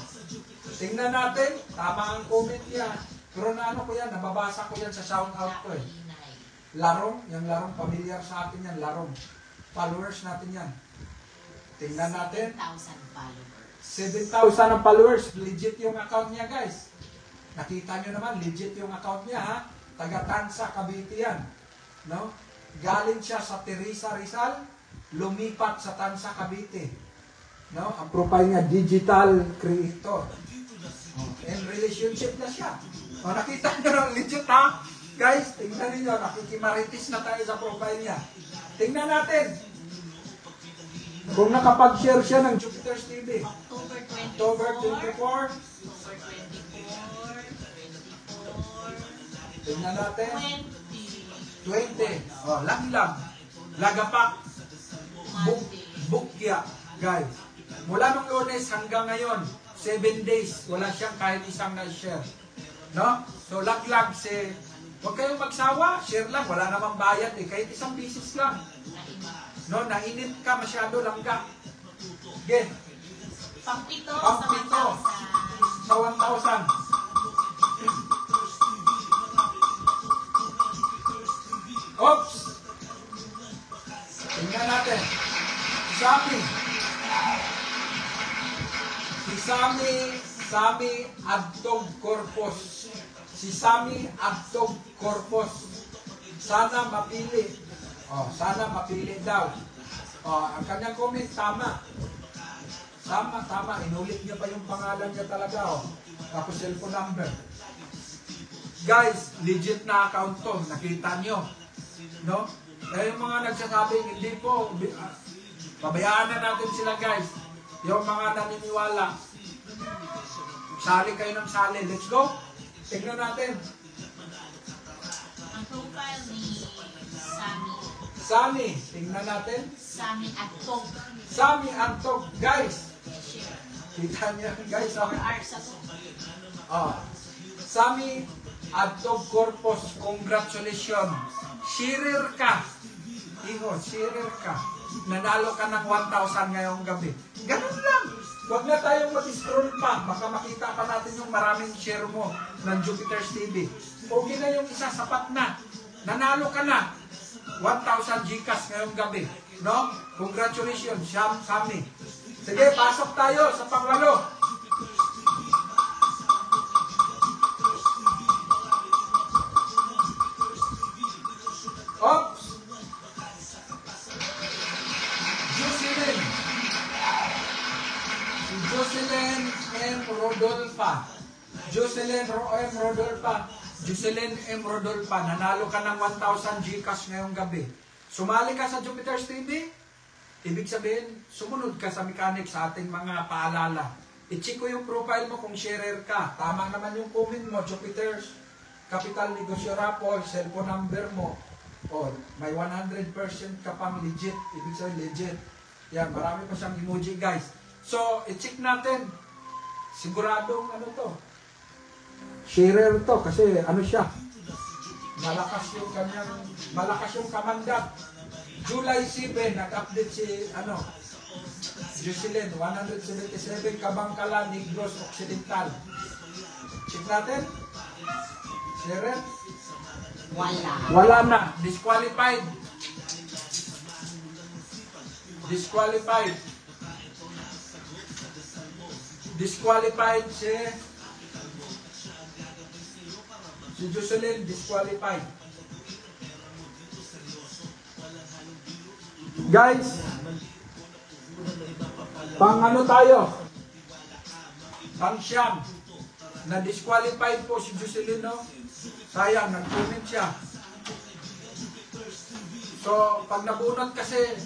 Tingnan natin. Tama ang comment niya. Pero na ano ko yan, nababasa ko yan sa shout out ko eh. Larong, yung larong familiar sa atin yan, larong. Followers natin yan. Tingnan natin. 7,000 followers. 7,000 ang followers. Legit yung account niya, guys. Nakita nyo naman, legit yung account niya, ha? Taga-Tansa, Cavite yan. No? Galing siya sa Teresa Rizal, lumipat sa Tansa, Cavite. No? Ang profile niya, digital creator. And relationship na siya. O, nakita nyo na, legit, ha? Guys, tingnan niyo, nakikimaritis na tayo sa profile niya. Tingnan natin. Kung nakapag-share siya ng Jupiter's TV. October 24. October 24. October 24. Tingnan natin. 20. 20. Oh, lang. Lagapak. Bukya. Guys. Mula nung Lunes hanggang ngayon, 7 days, wala siyang kahit isang na-share. No? So, laglag si... Huwag kayong magsawa, share lang, wala namang bayad eh, kahit isang bisis lang. No, nainit ka, masyado langga. Again, Pang-pito Pang-pito. sa 1,000. sa 1,000. Oops! Tingnan natin. Si Sammy Adtog Corpus. Si Sammy Adtog Corpus. Sana mapili. Oh, sana mapili daw. Oh, ang kanyang comment, tama. Tama. Inulit niya pa yung pangalan niya talaga. Oh. Tapos cellphone number. Guys, legit na account to. Nakita niyo. No? Kaya yung mga nagsasabing, hindi po. Pabayaan na natin sila, guys. Yung mga naniniwala. Sali kayo ng sali. Let's go. Tignan natin. Ang profile ni Sammy. Tingnan natin. Sammy Adtog. Sammy Adtog. Guys. Share. Kita niya, guys. Oh. Arsa to. Oh. Sammy Adtog Corpus. Congratulations. Sharer ka. Iho, sharer ka. Nanalo ka ng 1,000 ngayong gabi. Ganun lang. Huwag na tayong mag-scroll pa. Baka makita pa natin yung maraming share mo ng Jupiter's TV. Okay na yung isa, sapat na. Nanalo ka na. 1,000 GCash ngayong gabi. No? Congratulations, Sammy. Sige, pasok tayo sa pangwalo. Oops! Jocelyn M. Rodolfa. Jocelyn M. Rodolfa. Nanalo ka ng 1,000 GCash ngayong gabi. Sumali ka sa Jupiter's TV? Ibig sabihin, sumunod ka sa mechanic sa ating mga paalala. I-check ko yung profile mo kung sharer ka. Tama naman yung comment mo, Jupiter's Capital Negosyo Rapport, cellphone number mo. O, may 100% ka pang legit. Ibig sabihin, legit. Yan, marami pa siyang emoji, guys. So, i-check natin. Siguradong ano to. Sharer to kasi ano siya. Malakas yung kamandat. July 7, nag-update si Jocelyn, 177 Kabangkala, Negros Occidental. Check natin. Sharer. Wala na. Disqualified. Disqualified si Jocelyn, disqualified. Guys, pang ano tayo? Pang-siyam, na disqualified po si Jocelino. Sayang, nag-comment siya. So, pag nabunot kasi,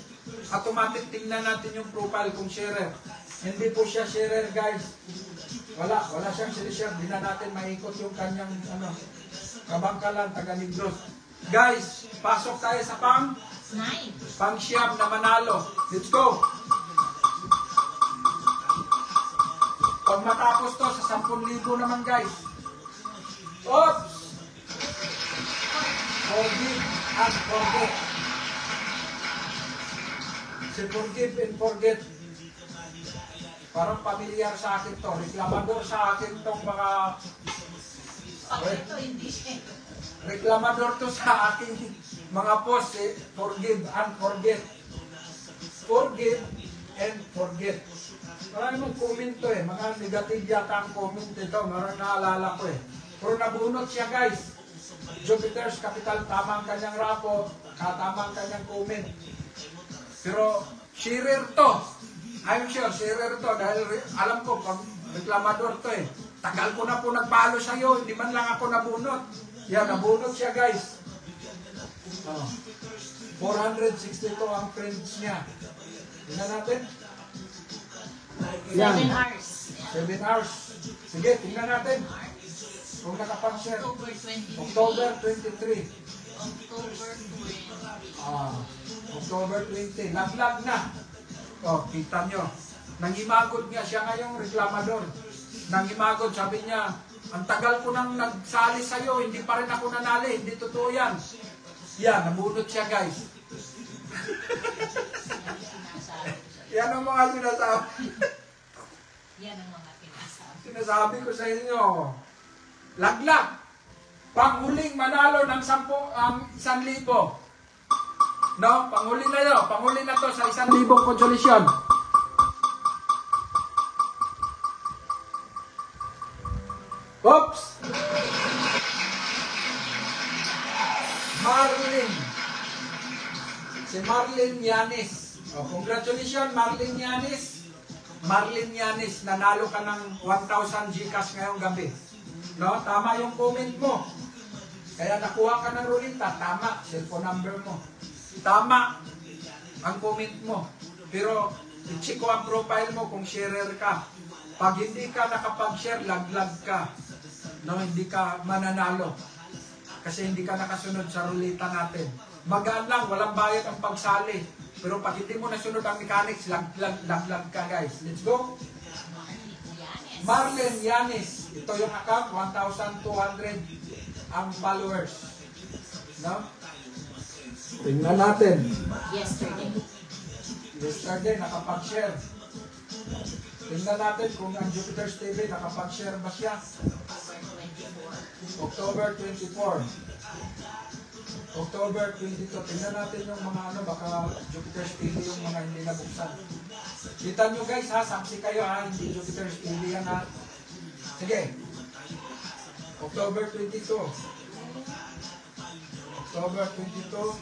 automatic tingnan natin yung profile kung sharer. Hindi po siya sharer, guys. Wala siyang sinishare. Di na natin maikot yung kanyang kabangkalan, taga-Negros. Guys, pasok tayo sa pang-siyam na manalo. Let's go! Pag matapos to sa 10,000 naman, guys. Oops! Forgive and forget. Si forgive and forget. Parang familiar sa akin to. Reklamador sa akin tong mga... Ito, hindi siya. Reklamador to sa akin mga post. Forgive and forget. Forgive and forget. Marami mong comment to mga negative yata ang comment ito, marami naalala ko Pero nabunot siya, guys. Jupiter's Capital, tama ang kanyang rapot, tama ang kanyang comment. Pero, sharer to. I'm sure, sharer to, dahil alam ko, pag reklamador to Tagal ko na po nagpalo sa'yo, hindi man lang ako nabunot. Yan, nabunot siya, guys. 462 ang friends niya. Tingnan natin. 7 hours. 7 hours. Sige, tingnan natin. Kung nakapag-share. October 23. October 23. October 20. Laglag na. Kita nyo. Nangimagod nga siya ngayong reklamador. Nangimagod, sabi niya, ang tagal ko nang nagsali sa'yo, hindi pa rin ako nanali. Hindi totoo yan. Yan, nabunot siya, guys. Yan ang mga sinasabi. Yan ang mga pinasabi. Sinasabi ko sa inyo. Laglag. Panghuling manalo ng 1,000. No? Panghuli na yun. Panghuli na to sa 1,000 konsolisyon. Oops! Marlene. Si Marlene Yanis. Congratulations, Marlene Yanis. Marlene Yanis, nanalo ka ng 1,000 Gcash ngayong gabi. No? Tama yung comment mo. Kaya nakuha ka ng rulita. Tama, cellphone number mo. Tama ang comment mo. Pero, i-check ko ang profile mo kung sharer ka. Pag hindi ka nakapag-share, laglag ka. No, hindi ka mananalo. Kasi hindi ka nakasunod sa rulita natin. Magaan lang, walang bayad ang pagsali. Pero pag hindi mo nasunod ang mechanics, laglag ka, guys. Let's go. Marlene Yanis. Ito yung account, 1,200 ang followers. No? Tingnan natin. Yesterday, nakapag-share. Tingnan natin kung ang Jupiter's TV nakapag-share ba siya. October 24. October 22. Tingnan natin yung mga baka Jupiter's TV yung mga hindi nabuksan. Kita nyo, guys, ha, saksi kayo, ha, hindi Jupiter's TV yan, ha. Sige. October 22. October 22.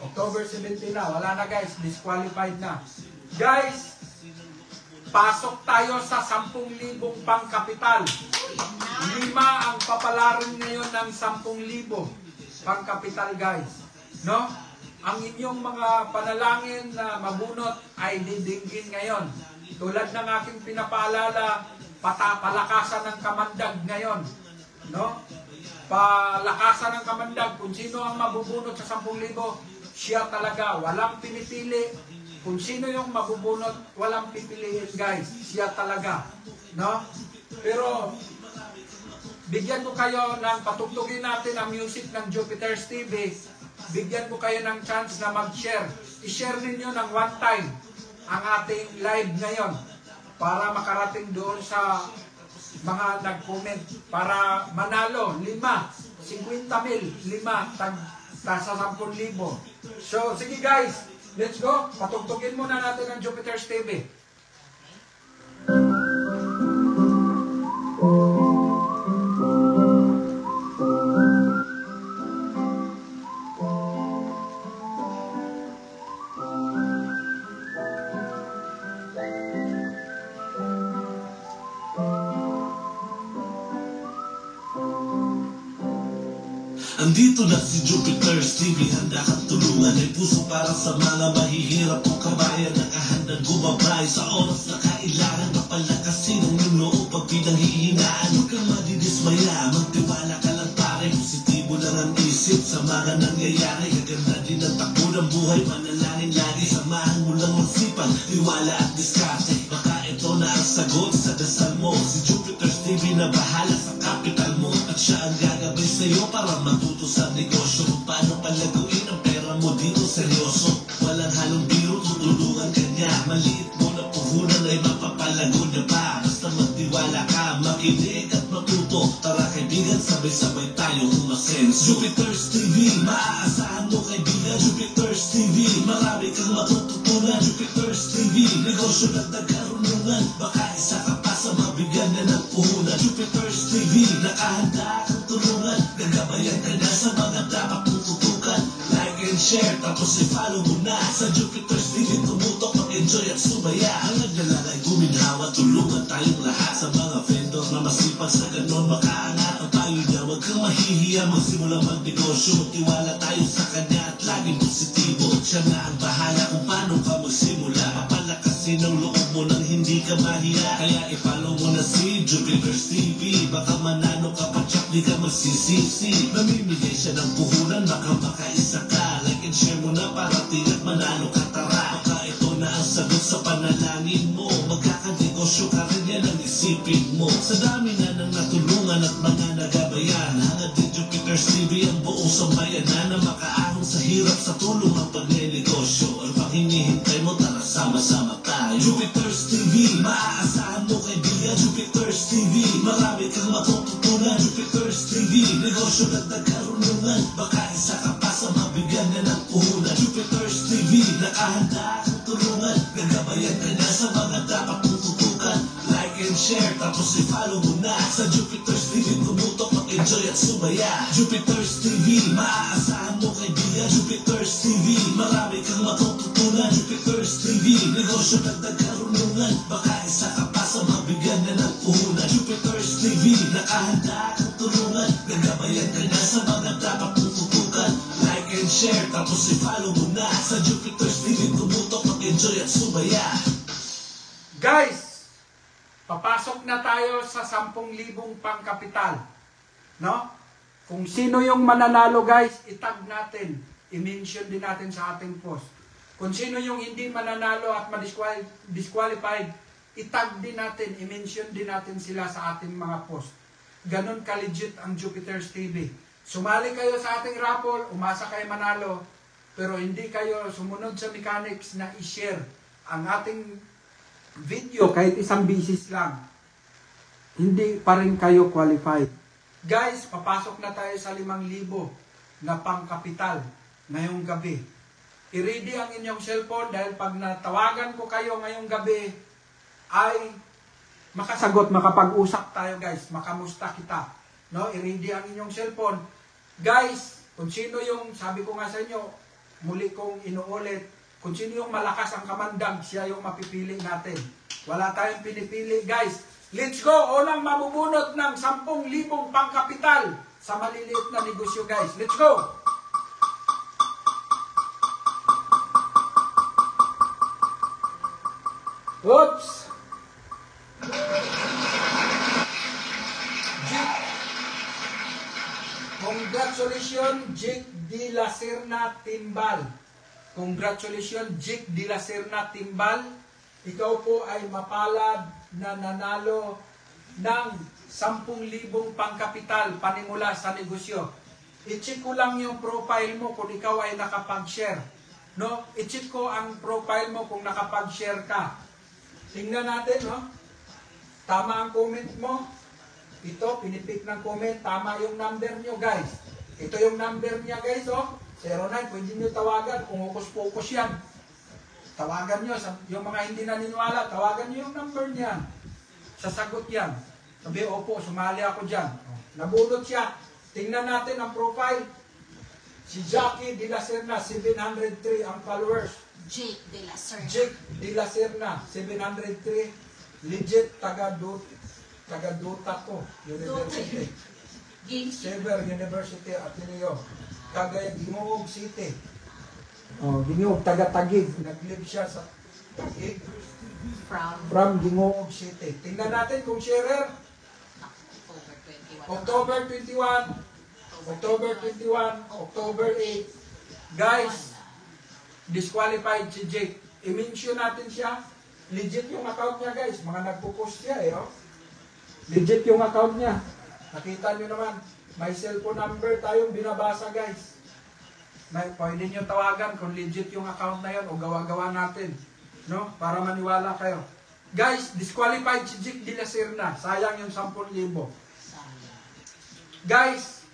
October 17 na. Wala na, guys. Disqualified na. Guys, pasok tayo sa 10,000 pang kapital. 5 ang papalarin ngayon ng 10,000 pang kapital, guys. No? Ang inyong mga panalangin na mabunot ay didinggin ngayon. Tulad ng aking pinapaalala, palakasan ng kamandag ngayon. No? Palakasan ng kamandag. Kung sino ang mabubunot sa 10,000, siya talaga. Walang pinipili. Kung sino yung mabubunot, walang pipiliin, guys. Siya talaga. No? Pero, bigyan ko kayo ng patugtugin natin ang music ng Jupiter's TV. Bigyan ko kayo ng chance na mag-share. I-share ninyo ng one time ang ating live ngayon para makarating doon sa mga nag-comment para manalo 5, 50,000, 5 sa 10,000. So, sige, guys. Let's go. Patugtugin muna natin ang Jupiter's TV. Nandito na si Jupiter's TV, handa kang tulungan. May puso para sa mga mahihirap o kabayan. Nakahandang gumabay sa oras na kailangan. Papalakasin ang iyong loob pag pinanghihinaan. Huwag kang madidismaya, magtiwala ka lang pare. Positibo lang ang isip sa mga nangyayari. Gaganda din ang takbo ng buhay, manalangin lagi. Samahan mo lang magsipag, tiwala at diskarte. Baka ito na ang sagot sa dasal mo. Si Jupiter's TV na bahala sa kapital mo. At siya ang gagabay sa'yo para matuto sa negosyo. Kung paano palaguin ang pera mo dito seryoso. Walang halong biro, tutulungan ka niya. Maliit mo na puhunan ay mapapalago niya pa. Basta magtiwala ka, makinig at matuto. Tara kaibigan, sabay-sabay tayo umasenso. Jupiter's TV, maaasahan mo kaibigan. Jupiter's TV, marami kang matututunan. Jupiter's TV, negosyo na nagkarunungan. Baka isa ka pa sa mabigyan na ng puhunan. Jupiter's TV, nakahanda kang tulungan. Gagabayan ka na sa mga dapat mong tutukan. Like and share, tapos i-follow mo na. Sa Jupiter's TV, tumutok, mag-enjoy at sumaya. Ang naglalagay guminhawa, tulungan tayong lahat. Sa mga vendor na masipag sa ganon, makaangat ang tayo niya. Huwag kang mahihiya, magsimula magnegosyo. Magtiwala tayo sa kanya at laging positibo. Siya na ang bahala kung paano ka magsimula. Papalakasin ang loob mo nang hindi ka mahiya. Kaya i-follow mo na si Jupiter's TV. Baka manano ka pa, tsak di ka magsisisi. Namimigay siya ng puhunan, baka makaisa ka. Like and share mo na para tiyak manalo ka, tara. Baka ito na ang sagot sa panalangin mo. Magkakanegosyo ka rin yan ang isipin mo. Sa dami na nang natulungan at mga nagabayan, hangad din Jupiter's TV ang buong sambayanan na makaahon sa hirap sa tulong ng pagnenegosyo. Ang pang hinihintay mo, tara sama-sama tayo. Jupiter's TV, maaasahan mo kaibigan. Jupiter's TV, marami kang matututunan. Jupiter's TV, negosyo na nagkarunungan. Baka isa ka pa sa mabigyan na ng puhunan. Jupiter's TV, nakahanda kang tulungan. Gagabayan ka na sa mga dapat mong tutukan. Like and share, tapos i-follow mo na. Sa Jupiter's TV, tumutok, mag-enjoy at sumaya. Jupiter's TV, maaasahan mo kaibigan. Jupiter's TV, marami kang matututunan. Jupiter's TV, negosyo na nagkarunungan. Baka isa ka pa sa mabigyan na ng puhunan. Jupiter's TV, nakahanda kang tulungan. Gagabayan ka na sa mga dapat mong tutukan. Like and share, tapos i-follow mo na. Sa Jupiter's TV, tumutok, mag-enjoy at sumaya. Guys, papasok na tayo sa 10,000 pangkapital. No? Kung sino yung mananalo guys, itag natin. I-mention din natin sa ating post. Kung sino yung hindi mananalo at ma-disqualified, itag din natin, i-mention din natin sila sa ating mga post. Ganon ka-legit ang Jupiter's TV. Sumali kayo sa ating raffle, umasa kayo manalo, pero hindi kayo sumunod sa mechanics na i-share ang ating video kahit isang bisis lang. Hindi pa rin kayo qualified. Guys, papasok na tayo sa 5,000 na pangkapital ngayong gabi. I-ready ang inyong cellphone dahil pag natawagan ko kayo ngayong gabi ay makasagot, makapag-usap tayo guys, makamusta kita. No? I-ready ang inyong cellphone. Guys, kung sino yung, sabi ko nga sa inyo, muli kong inuulit, kung sino yung malakas ang kamandag, siya yung mapipili natin. Wala tayong pinipili guys. Let's go! Unang mabubunot ng 10,000 pangkapital sa maliliit na negosyo guys. Let's go! Oops! Congratulations, Jake De La Serna Timbal. Congratulations, Jake De La Serna Timbal. Ikaw po ay mapalad na nanalo ng 10,000 pangkapital panimula sa negosyo. I-check ko lang yung profile mo kung ikaw ay nakapag-share. No? I-check ko ang profile mo kung nakapag-share ka. Tingnan natin, no? Tama ang comment mo. Ito, pinipik ng comment. Tama yung number nyo, guys. Ito yung number niya, guys, oh. 09, pwede nyo tawagan kung ukus-pukus yan. Tawagan nyo. Yung mga hindi naniniwala, tawagan nyo yung number niya. Sasagot yan. Sabi, opo, sumali ako dyan. Nabunot siya. Tingnan natin ang profile. Si Jackie De La Serna, 703 ang followers. Jake De La Serna. Jake De La Serna, 703. Legit, taga-Dota ko. University. Games Xavier University Ateneo. Kagaya Gingoog City. Oh, Gingoog, taga-Tagig. Nag-live siya sa Tagig. From Gingoog City. Tingnan natin kung sharer. October 21. October 21, October 8. Guys, disqualified si Jake. I-mention natin siya. Legit yung account niya, guys. Mga nagpo-post siya eh. Oh. Legit yung account niya. Nakita nyo naman. May cellphone number tayong binabasa, guys. Pwede nyo tawagan kung legit yung account na yun o gawa-gawa natin. No? Para maniwala kayo. Guys, disqualified si Jake de la Serna. Sayang yung 10,000. Guys,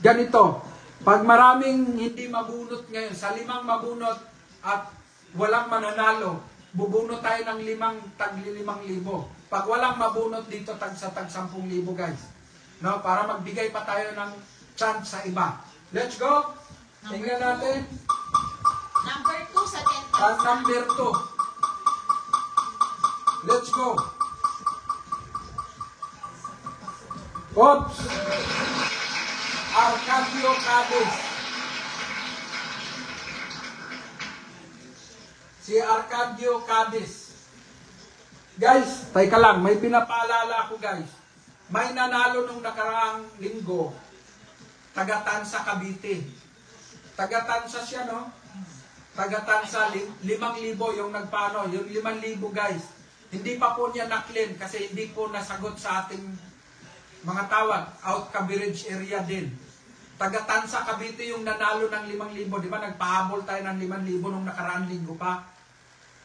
ganito. Pag maraming hindi mabunot ngayon, sa 5 mabunot at walang mananalo, bubunot tayo ng 5 tagli 5,000. Pag walang mabunot dito, tag 10,000, guys. No, para magbigay pa tayo ng chance sa iba. Let's go. Tingnan natin. Number 2 sa 10,000. Ang number 2. Let's go. Oops. Arcadio Cadiz. Si Arcadio Cadiz. Guys, teka lang, may pinapaalala ako, guys. May nanalo nung nakaraang linggo, taga-Tansa Cavite. Taga-Tansa siya, no? Taga-Tansa, 5,000 yung nagpano, yung 5,000, guys. Hindi pa po niya na-claim kasi hindi po nasagot sa ating mga tawag. Out coverage area din. Taga-Tansa Cavite yung nanalo ng 5,000. Di ba nagpahabol tayo ng 5,000 nung nakaraang linggo pa?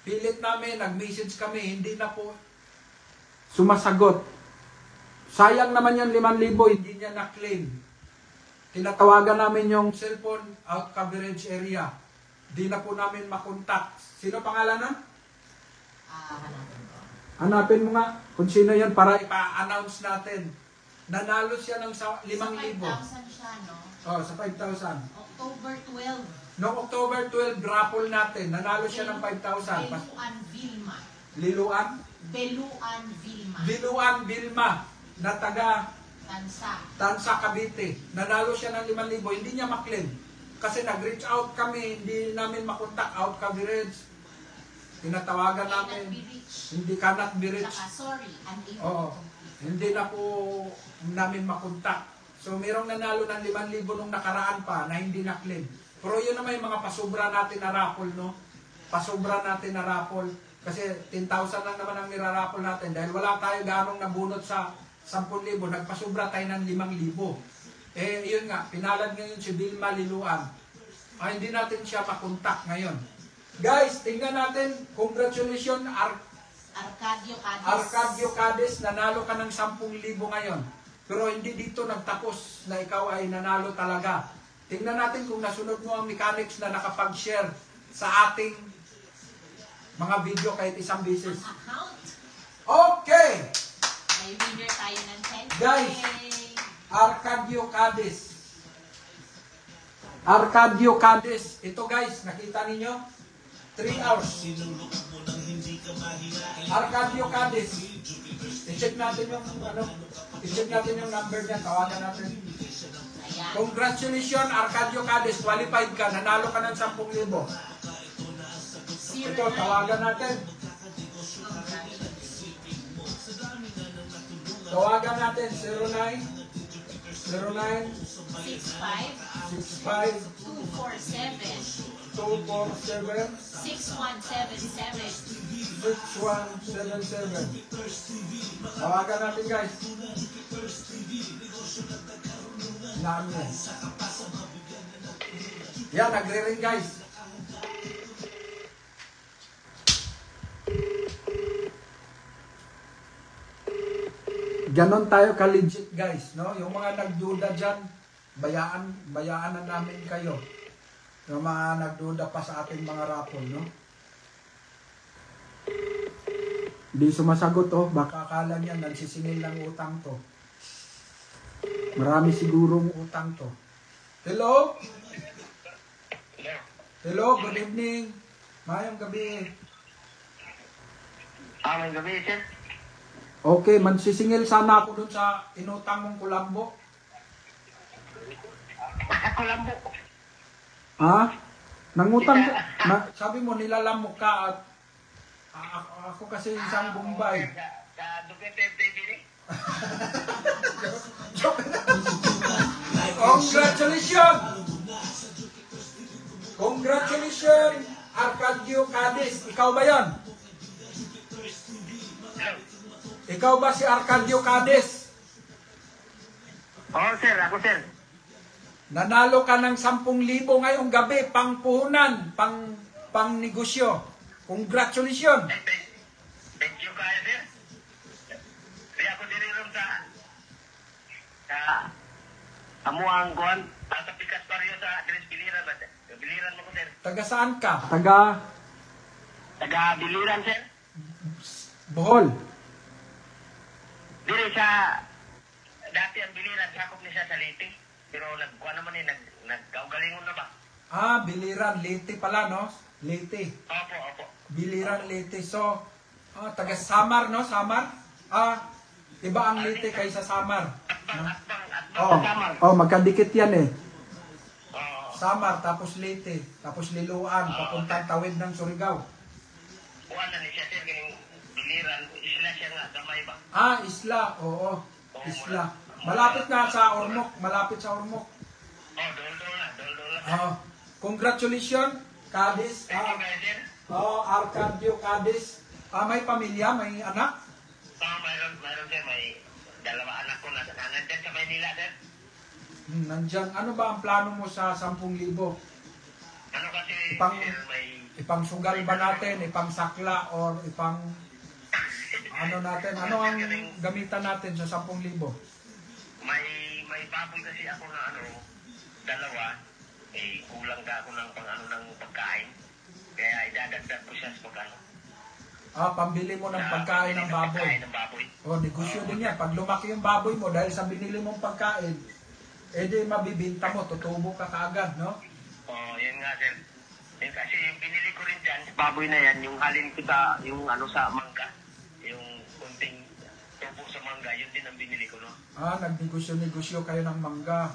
Pilit namin, nag-message kami, hindi na po sumasagot. Sayang naman yan 5,000, hindi niya na-claim. Tinatawagan namin yung cellphone out coverage area. Hindi na po namin makontak. Sino pangalan na? Hanapin mo nga kung sino yan para ipa-announce natin. Nanalo siya ng 5,000. Sa 5,000 siya, no? Oh, sa 5,000. October 12. Noong October 12, raffle natin. Nanalo siya ng 5,000. Beluan Vilma. Liluan? Beluan Vilma. Biluan Vilma na taga Tansa. Tansa Cavite. Nanalo siya ng 5,000. Hindi niya maklaim. Kasi nag-reach out kami. Hindi namin makontak. Out coverage. Tinatawagan namin. Hindi cannot be reached. Saka, sorry, unable Oo. to complete. Hindi na po namin makontak. So, mayroong nanalo ng 5,000 nung nakaraan pa na hindi na-claim. Pero yun naman yung mga pasobra natin na raffle, no? Pasobra natin na raffle. Kasi 10,000 lang naman ang niraraffle natin. Dahil wala tayo ganong nabunot sa 10,000. Nagpasobra tayo ng 5,000. Eh, yun nga. Pinalad ngayon si Vilma Liluan. Hindi natin siya makontak ngayon. Guys, tingnan natin. Congratulations, Arcadio Cadiz. Arcadio Cadiz, nanalo ka ng 10,000 ngayon. Pero hindi dito nagtapos na ikaw ay nanalo talaga. Tingnan natin kung nasunod mo ang mechanics na nakapag-share sa ating mga video kahit isang beses. Account. Okay! May winner tayo ng 10K. Guys, Arcadio Cadiz. Arcadio Cadiz. Ito guys, nakita ninyo? 3 hours. Arcadio Cadiz. I-check natin yung i-check natin yung number niya. Tawagan natin. Ayan. Congratulations, Arcadio Cadiz. Qualified ka. Nanalo ka ng 10,000. Ito, tawagan natin. Tawagan natin. 0965 247 247 6177. 6177. Tawagan natin guys. Namin. Yan, nagre-ring guys. Ganon tayo ka-legit guys, no? Yung mga nagduda dyan, bayaan na namin kayo. Yung mga nagduda pa sa ating mga raffle, no? Hindi sumasagot, oh. Baka akala niya nagsisingil ng utang to. Marami sigurong utang to. Hello? Hello, good evening. Mayong gabi. Mayong gabi, sir. Okay, mansisingil sana ako dun sa inutang mong kulambo. ako lang po. Ha? Nangutang ko. Sabi mo, nilalamok ka at ako kasi isang Bombay. Sa Duquesne TV ni. Congratulations! Congratulations, Arcadio Cadiz. Ikaw ba yon? Ikaw ba si Arcadio Cadiz? Oo, sir. Ako, sir. Nanalo ka ng 10,000 ngayong gabi, pang puhunan, pang negosyo. Congratulations! Thank you kayo, sir. Di ako dininom sa amuang kuhan. Sa Pikas Barrio sa Tres Biliran. Biliran mo ko, sir. Taga saan ka? Taga Taga Biliran, sir. Bohol. Dili sa dati ang Biliran, sakop ni siya sa Liti. Pero nagkuha naman nagkaugalingon na ba? Biliran, Leyte pala, no? Leyte. Opo. Biliran, Leyte. So, taga Samar, no? Samar? Iba ang Leyte kaysa Samar. Magkadikit yan eh. Samar, tapos Leyte, tapos Liloan, papuntang Tawid ng Surigao. Kuha na ni siya, sir, kayong Biliran. Isla siya nga, damay ba? Isla, oo. Isla. Malapit na sa Ormoc, malapit sa Ormoc. Dol na. Congratulations, Cadiz. Thank you guys, sir. Arcadio Cadiz. May pamilya, may anak? Mayroon, sir. May dalawa anak ko na nandyan sa Maynila, sir. Nandyan. Ano ba ang plano mo sa 10,000? Ano kasi, sir, may... Ipang-sugal ba natin? Ipang-sakla? Or ipang... Ano natin? Ano ang gamitan natin sa 10,000? May baboy kasi ako na dalawa. Kulang ka ako ng ng pagkain. Kaya idadagdag ko siya sa pagkano. Pambili mo ng pagkain ng baboy. Negosyo din yan. Pag lumaki yung baboy mo dahil sa binili mong pagkain, di mabibinta mo, tutubo ka kaagad, no? Yan nga, sir. Kasi yung binili ko rin dyan, baboy na yan, yung halin ko sa, sa mangga, yung kunting tubo sa mangga, yun din ang binili ko, no? Nagnegosyo-negosyo kayo ng mangga.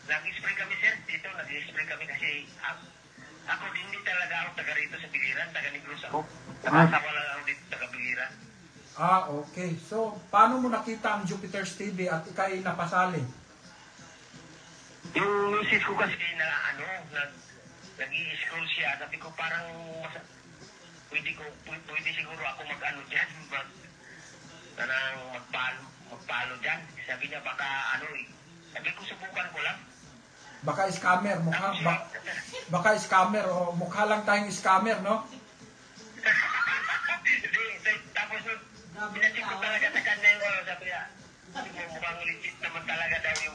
Nag-spray kami, sir. Dito, nag-spray kami kasi ako hindi talaga ako taga rito sa Biliran, taga Negros ako. Nakasawa lang ako dito, taga Biliran. Okay. So, paano mo nakita ang Jupiter's TV at ikay napasali? Yung misis ko kasi nag-i-scroll siya, sabi ko parang pwede siguro ako dyan, magpalo dyan. Sabi niya baka sabi ko subukan ko lang. Baka scammer, baka scammer o mukha lang tayong scammer, no? Tapos pinacheck ko talaga sa kanya yung sabi niya, mukhang legit naman talaga daw yung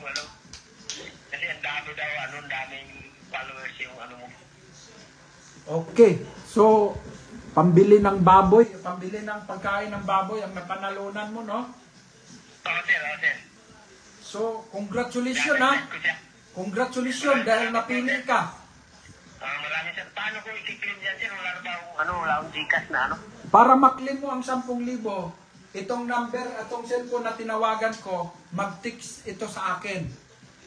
kasi ang dami daw, ang daming followers yung mo. Okay. So, pambili ng baboy, pambili ng pagkain ng baboy ang napanalunan mo, no? Oo, sir. So, congratulations, ha? Congratulations dahil napili ka. Maraming, sir. Paano ko i-claim yan, sir? Wala akong Gcash na Para maklaim mo ang 10,000, itong number, itong cellphone na tinawagan ko, mag-text ito sa akin.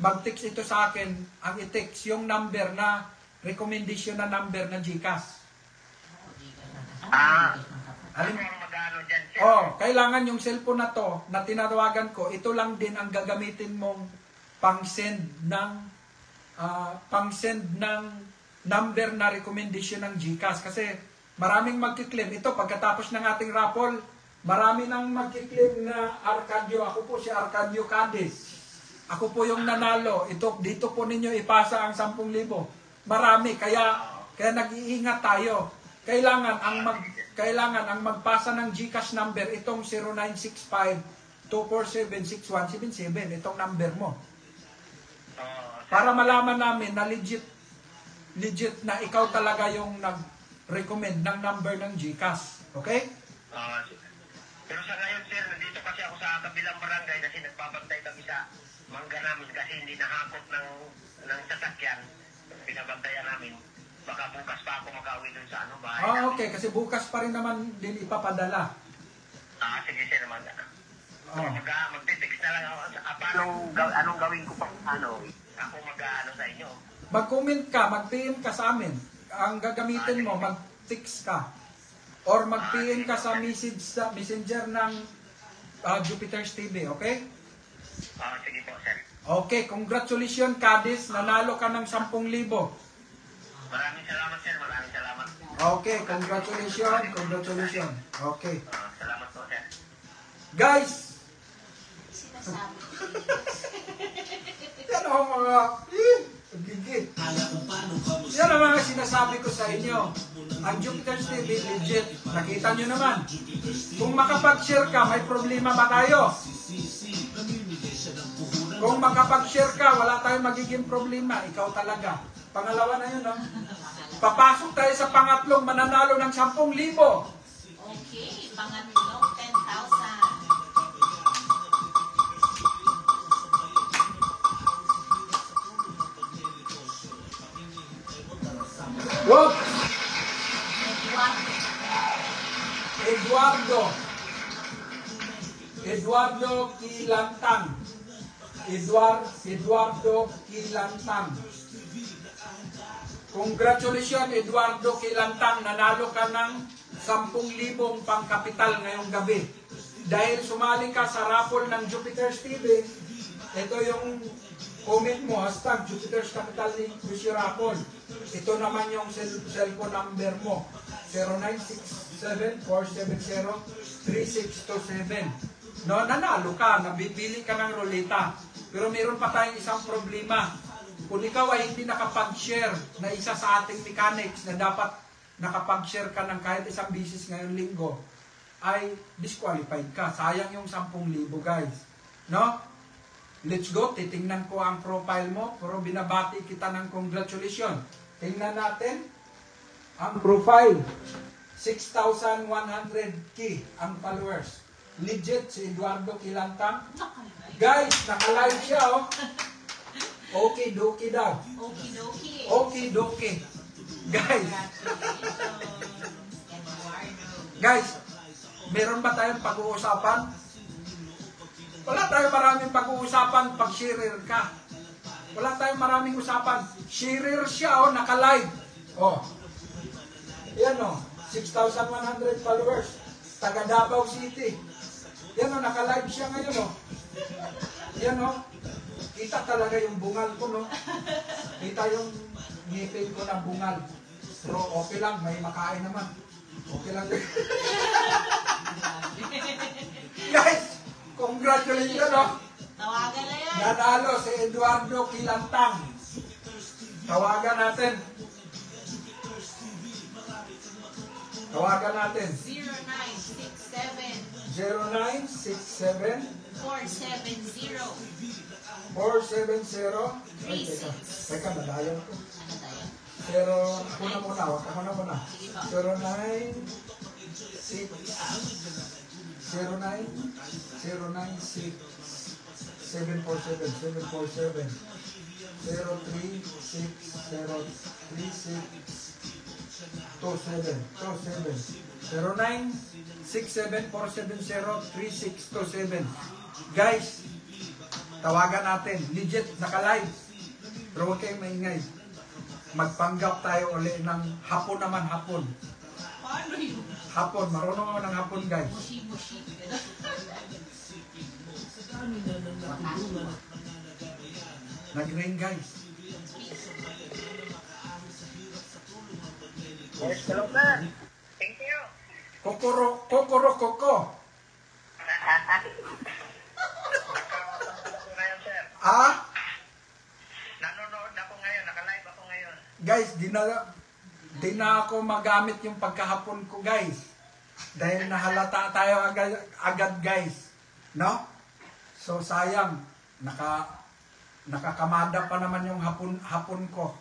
Mag-text ito sa akin, ang i-text yung number na recommendation na number na Gcash. Kailangan yung cellphone na to na tinawagan ko, ito lang din ang gagamitin mong pang-send ng number na recommendation ng Gcash. Kasi maraming magkiklaim. Ito, pagkatapos ng ating raffle, marami nang magkiklaim na Arcadio. Ako po si Arcadio Cadiz. Ako po yung nanalo. Dito po ninyo ipasa ang 10,000. Marami. Kaya nag-iingat tayo. Kailangan ang magpasa ng GCash number, itong 0965-247-6177. Itong number mo. Para malaman namin na legit na ikaw talaga yung nag-recommend ng number ng GCash. Okay? Pero sa ngayon, sir, nandito kasi ako sa kabilang barangay kasi nagbabantay kami sa mangga namin kasi hindi nahakot ng sasakyan. Binabantayan namin. Baka bukas pa ako makauwi dun sa bahay. Okay. Kasi bukas pa rin naman din ipapadala. Sige, sir, magtitext na lang ako. Anong gawin ko pa? ako mag-ano sa inyo. Mag-comment ka, mag-PM ka sa amin. Ang gagamitin mo, mag-text ka. Or mag-PM ka sa message sa messenger ng Jupiter's TV, okay? Sige po, sir. Okay, congratulations, Kadis. Nanalo ka ng 10,000. Maraming salamat, sir. Maraming salamat. Okay, congratulations. Okay. Salamat po, sir. Guys, Sinasabi ko. yan ang mga gigit. Yan ang mga sinasabi ko sa inyo. Ang Jupiter's TV, legit. Nakita nyo naman. Kung makapag-share ka, may problema ba tayo? Kung makapag-share ka, wala tayong magiging problema. Ikaw talaga. Pangalawa na yun, no? Papasok tayo sa pangatlong mananalo ng 10,000. Okay, pangatlong 10,000. Whoop! Eduardo. Eduardo Kilantang. Eduardo Kilantang. Congratulations, Eduardo Kilantang. Nanalo ka ng 10,000 pangkapital ngayong gabi. Dahil sumali ka sa raffle ng Jupiter's TV, ito yung comment mo, hashtag Jupiter's Capital ni Lucy Raffle. Ito naman yung cellphone number mo, 0967-470-3627. No, nanalo ka, nabibili ka ng ruleta. Pero meron pa tayong isang problema. Kung ikaw ay hindi nakapag-share na isa sa ating mechanics na dapat nakapag-share ka ng kahit isang bisis ngayong linggo, ay disqualified ka. Sayang yung 10,000, guys. No? Let's go. Titingnan ko ang profile mo. Pero binabati kita ng congratulations. Tingnan natin ang profile. 6,100k ang followers. Legit si Eduardo Kilantang. Guys, naka-live siya, oh. Okay, dokie daw. Okidoki. Okay, dokie. Guys, Eduardo. guys, meron ba tayong pag-uusapan? Wala tayong maraming pag-uusapan pag sharer ka. Wala tayong maraming usapan. Sharer siya, oh, naka-live. Oh. Yan, oh. 6,100 followers. Taga Davao City. Yan, oh, naka-live siya ngayon, oh. Yan, oh. Kita talaga yung bungal ko, no? Kita yung ngipin ko na bungal. Pero okay lang, may makain naman. Okay lang. Guys, congratulations, no? Tawagan na yan. Nanalo si Eduardo Kilantang. Tawagan natin. Tawagan natin. 0967 0967 470 470 Ay, 36. teka, nalayan ko. Ano tayo? Pero, ako muna. 0967-470-3627. Guys, tawagan natin. Legit, naka-live. Pero huwag kayong maingay. Magpanggap tayo ulit ng hapon naman, hapon. Paano yun? Hapon, marunong ako ng hapon, guys. Mushi-mushi. Nag-rain, guys. Yes, hello, sir. Thank you. Koko. Ako ngayon, sir. Ah? Nanonood ako ngayon. Naka-live ako ngayon. Guys, di na ako magamit yung pagkahapon ko, guys. Dahil nahalata tayo agad, guys. No? So, sayang. Nakakamada pa naman yung hapon ko.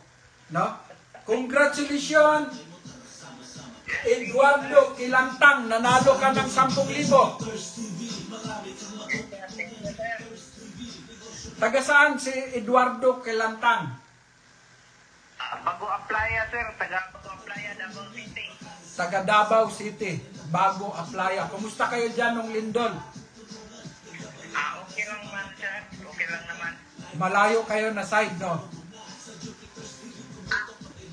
No? Congratulations! Eduardo Kilantang, nanalo ka ng 10,000. Taga saan si Eduardo Kilantang? Bago Aplaya, sir. Bago Aplaya, Davao City. Taga Davao City, Bago Aplaya. Kumusta kayo dyan ng Lindol? Okay lang man, sir. Okay lang naman. malayo kayo na side, no?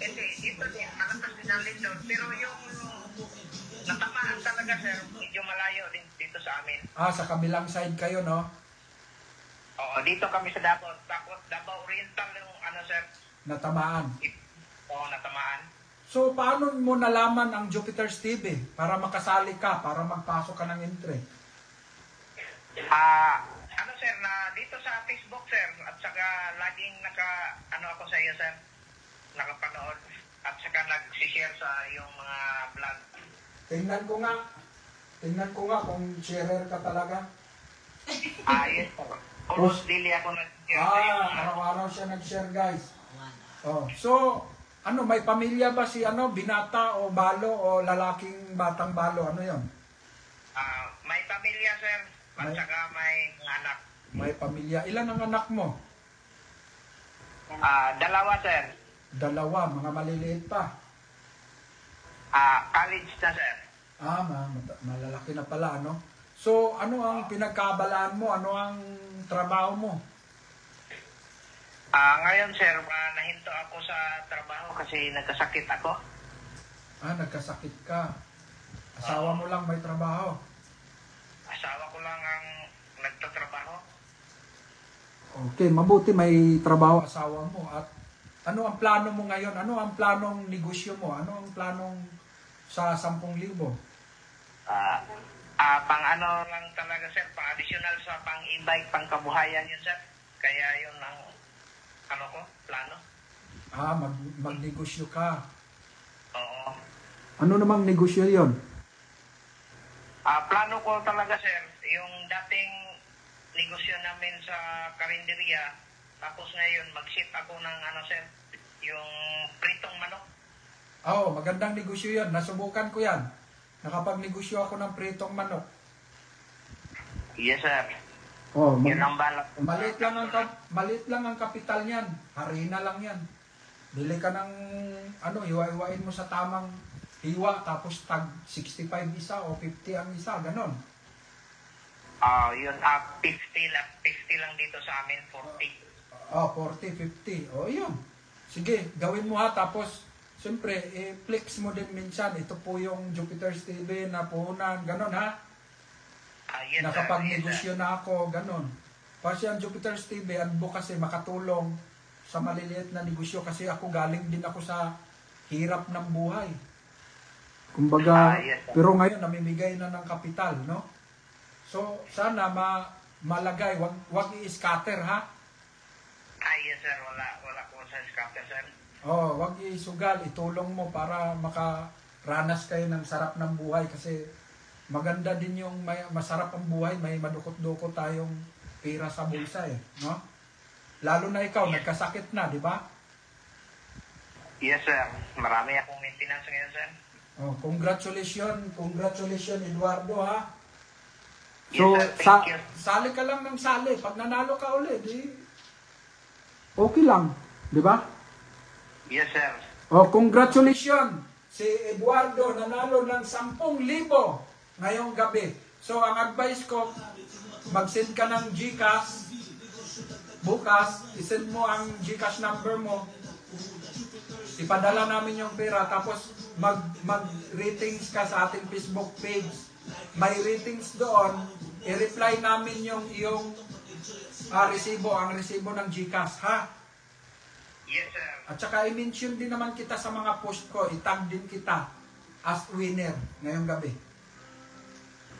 Hindi, dito din, malakas din ang lindol. Pero yung natamaan talaga, sir, medyo malayo din dito sa amin. Sa kabilang side kayo, no? Oo, dito kami sa Davao. Tapos Davao Oriental yung ano, sir. Natamaan. Oo, natamaan. So, paano mo nalaman ang Jupiter's TV? Para makasali ka, para magpasok ka ng entry. Ano, sir, na dito sa Facebook, sir, at saka laging ano ako sa iyo, sir, nakapanood, at saka nag-share sa iyong mga vlog. Tingnan ko nga kung sharer ka talaga. Yes, sir. Almost daily ako nag-share sa iyo. Araw-araw siya nag-share, guys. Oh, so, may pamilya ba si binata o balo o lalaking batang balo? Ano 'yon? May pamilya, sir, at saka may anak. May pamilya. Ilan ang anak mo? Dalawa, sir. Dalawa, mga maliliit pa. College na, sir. Malalaki na pala, ano? So, ano ang pinagkabalaan mo? Ano ang trabaho mo? Ngayon, sir, nahinto ako sa trabaho kasi nagkasakit ako. Nagkasakit ka. Asawa mo lang may trabaho? Asawa ko lang ang nagtatrabaho. Okay, mabuti may trabaho asawa mo. At ano ang plano mo ngayon? Ano ang planong negosyo mo? Ano ang planong sa 10,000? Pang ano lang talaga, sir, pang additional sa pang e-bike, pang kabuhayan yun, sir. Kaya yun ang plano. Magnegosyo ka. Oo. Ano namang negosyo yon? Plano ko talaga, sir, yung dating negosyo namin sa karinderya, tapos ngayon mag-ship ako ng sir, yung pritong manok. Magandang negosyo yan. Nasubukan ko yan. Nakapagnegosyo ako ng pritong manok. Yes, sir. Yun ang balak. Maliit lang ang kapital niyan. Harina lang yan. Bili ka ng hiwa-hiwain mo sa tamang hiwa, tapos tag 65 isa o 50 ang isa, ganon. Yun, 50 lang dito sa amin, 40. 40, 50. Yun. Sige, gawin mo ha, tapos siyempre, flex mo din minsan. Ito po yung Jupiter's TV na puhunan, ganon ha. Yes, Nakapagnegosyo na ako, ganon. Kasi ang Jupiter's TV, advocacy, makatulong sa maliliit na negosyo kasi ako galing din ako sa hirap ng buhay. Kumbaga, pero ngayon namimigay na ng kapital, no? So, sana malagay, wag i-scatter ha. Yes, sir, wala ko sa scatter, sir. Wag isugal, itulong mo para makaranas kayo ng sarap ng buhay kasi maganda din yung masarap ang buhay, may madukot-dukot tayong pera sa bulsa no? Lalo na ikaw, nagkasakit na, di ba? Yes, sir. Marami akong maintenance ngayon, sir. Congratulations, Eduardo, ha? So, yes, sir, thank you. Sali ka lang ng sali. Pag nanalo ka ulit, okay lang, di ba? Yes, sir. Congratulations! Si Eduardo nanalo ng 10,000 ngayong gabi. So, ang advice ko, mag-send ka ng GCash. Bukas, isend mo ang GCash number mo. Ipadala namin yung pera. Tapos, mag-ratings ka sa ating Facebook page. May ratings doon. I-reply namin yung iyong resibo, ang resibo ng GCash, ha? Yes, sir. At saka i-mention din naman kita sa mga post ko. I-tag din kita as winner ngayong gabi.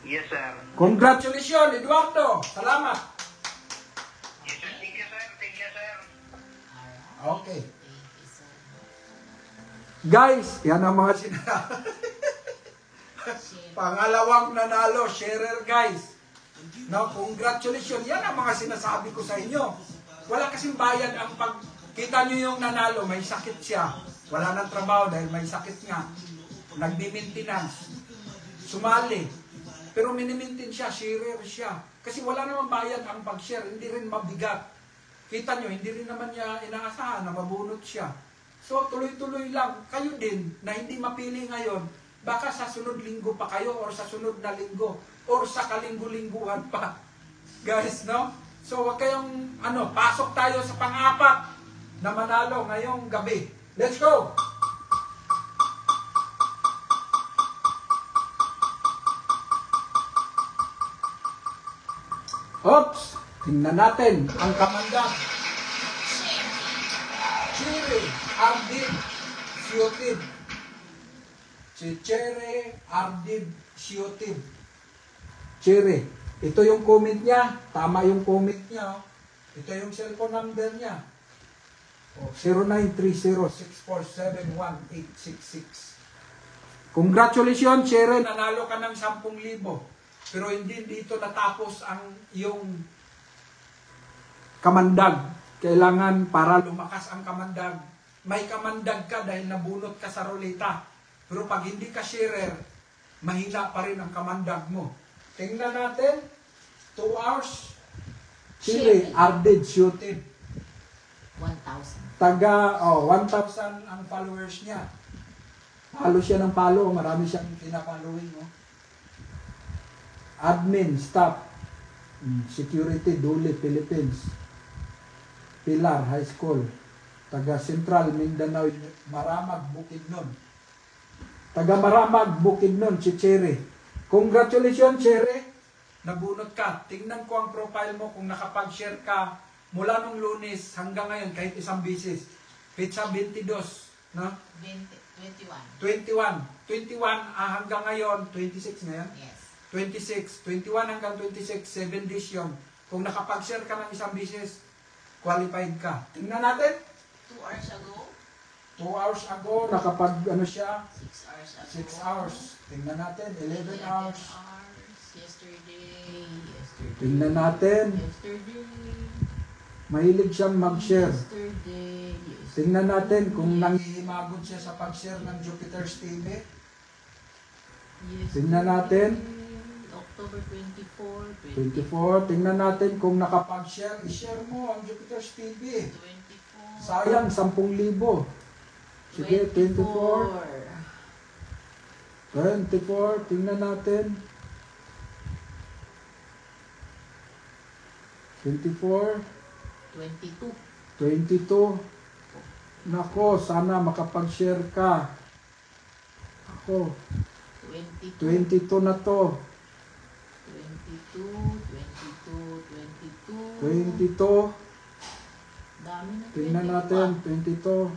Yes, sir. Congratulations, Eduardo! Salamat! Yes, sir. Thank you, sir. Thank you, sir. Okay. Guys, yan ang mga sinasabi. Pangalawang nanalo, sharer guys. No, congratulations. Yan ang mga sinasabi ko sa inyo. Wala kasing bayad ang kita nyo yung nanalo, may sakit siya. Wala nang trabaho dahil may sakit nga. Nagdi-maintenance. Sumali. Pero minimintin siya, sharer siya. Kasi wala namang bayad ang pag-share, hindi rin mabigat. Kita nyo, hindi rin naman niya inaasahan na mabunot siya. So, tuloy-tuloy lang. Kayo din, na hindi mapili ngayon, baka sa sunod linggo pa kayo, or sa sunod na linggo, or sa kalinggo-lingguhan pa. Guys, no? So wag kayong pasok tayo sa pang-apat na manalo ngayong gabi. Let's go! Oops! Tingnan natin ang kamandag. Cherry, Ardid, Siotid. Si Cherry, Ardid, Siotid. Cherry. Ito yung comment niya. Tama yung comment niya. Oh. Ito yung cellphone number niya. Oh, 0930-647-1866. Congratulations, Cherry. Nanalo ka ng 10,000. Pero hindi dito natapos ang iyong kamandag. Kailangan para lumakas ang kamandag. May kamandag ka dahil nabunot ka sa ruleta. Pero pag hindi ka sharer, mahina pa rin ang kamandag mo. Tingnan natin. 2 hours. Chile, Ardid, Shooted. 1,000. 1,000 ang followers niya. Follow siya ng follow. Marami siyang pinafollowing. Oh. Admin, staff, security, Duli, Philippines. Pilar, High School. Taga Central, Mindanao, Maramag, Bukidnon. Taga Maramag, Bukidnon, si Cherry. Congratulations, Cherry. Nabunot ka. Tingnan ko ang profile mo kung nakapag-share ka mula nung Lunes hanggang ngayon kahit isang bisis. Pizza 22, no? 21. 21 hanggang ngayon, 26 ngayon? Yes. 26, 21 hanggang 26, 7 days yun. Kung nakapag-share ka ng isang bisis, qualified ka. Tingnan natin. 2 hours ago. 2 hours ago, nakapag siya? 6 hours ago. 6 hours. Tingnan natin, 11 hours. Yesterday. Tingnan natin. Yesterday. Mahilig siyang mag-share. Yesterday. Tingnan natin kung nanghihimagod siya sa pag-share ng Jupiter's TV. Tingnan natin. October 24. 24. Tingnan natin kung nakapag-share. I-share mo ang Jupiter's TV. 24. Sayang, 10,000. Sige, 24. 24. Tingnan natin. 24. 22. 22. Nako, sana makapag-share ka. Ako, 22. 22 na to. 22. 22. Dami na. Tingnan natin, 22.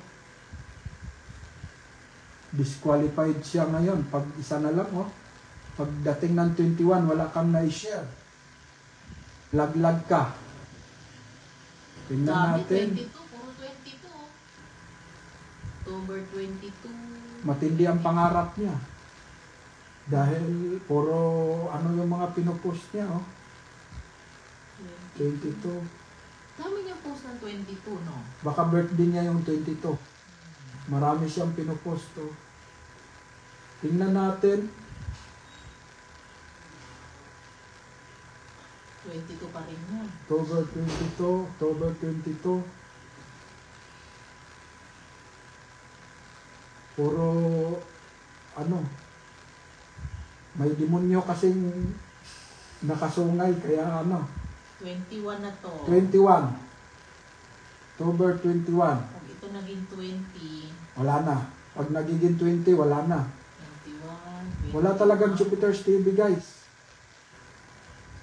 Disqualified siya ngayon. Pag isa na lang, oh. Pagdating ng 21, wala kang na-share. Laglag ka. Tingnan Dami, natin. 22. Puro 22. October 22. Matindi ang pangarap niya. Dahil puro yung mga pinopost niya, oh. 22. Dami niya post ng 22, no? Baka birthday niya yung 22. Marami siyang pinopost, oh. Tingnan natin. 22 pa rin yun. October 22. October 22. Puro, may demonyo kasing nakasungay, kaya 21 na to. 21. October 21. Pag ito naging 20, Wala na. Pag nagiging 20, wala na. 21, 20. Wala talagang Jupiter's TV, guys.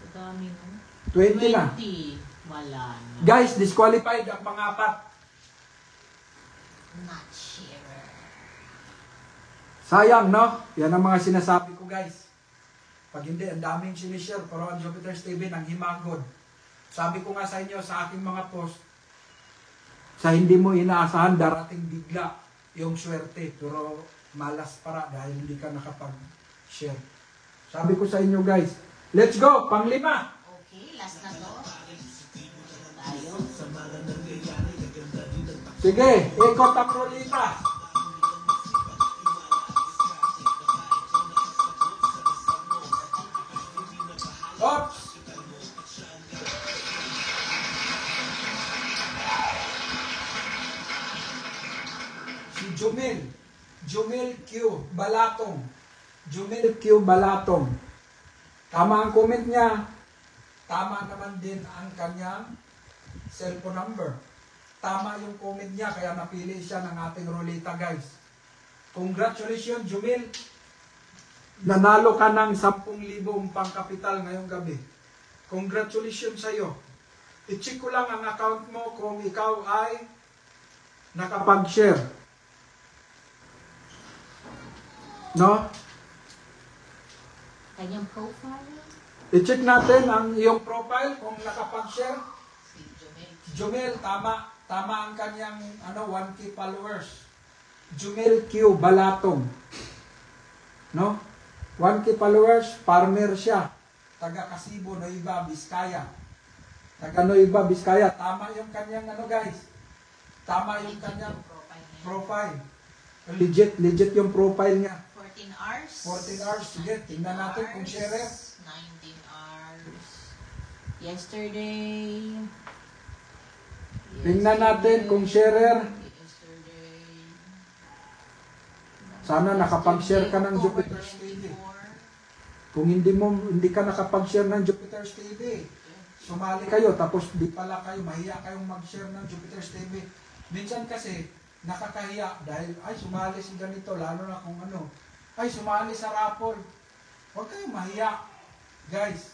Sa dami, no? 20 na. 20. Wala na. Guys, disqualified ang pangapat. Not sure. Sayang, no? Yan ang mga sinasabi ko, guys. Pag hindi, ang daming sinishare, pero ang Jupiter's TV nang himagod. Sabi ko nga sa inyo, sa aking mga post, sa hindi mo inaasahan, darating bigla yung swerte. Pero malas para dahil hindi ka nakapag-share. Sabi ko sa inyo, guys, let's go! Panglima! Okay, last na to. Tayo. Sige, ikot ang rolita. Oops! Si Jumel Q. Balatong. Jumel Q. Balatong. Tama ang comment niya. Tama naman din ang kanyang cellphone number. Tama yung comment niya, kaya napili siya ng ating ruleta, guys. Congratulations, Jumil. Nanalo ka ng 10,000 pangkapital ngayong gabi. Congratulations sa iyo. I-check ko lang ang account mo kung ikaw ay nakapag-share. No? Kanyang profile. I-check natin ang iyong profile kung nakapag-share. Si Jomel. Jumel, tama. Tama ang kanyang 1K followers. Jumel Q. Balatong. No? 1K followers, farmer siya. Taga Kasibo, Nueva, Vizcaya. Taga Nueva, Vizcaya. Tama yung kanyang guys. Tama yung kanyang profile. Legit yung profile niya. 14 hours. 14 hours. Sige, tingnan natin kung share. 19 hours. Yesterday. Tingnan natin kung sharer. Yesterday. Sana nakapag-share ka ng October Jupiter's TV. 24. Kung hindi ka nakapag-share ng Jupiter's TV, sumali kayo tapos di pala kayo, mahiya kayong mag-share ng Jupiter's TV. Minsan kasi, nakakahiya dahil, ay sumali si ganito, lalo na kung ay sumali sa raffle. Huwag kayong mahiya. Guys,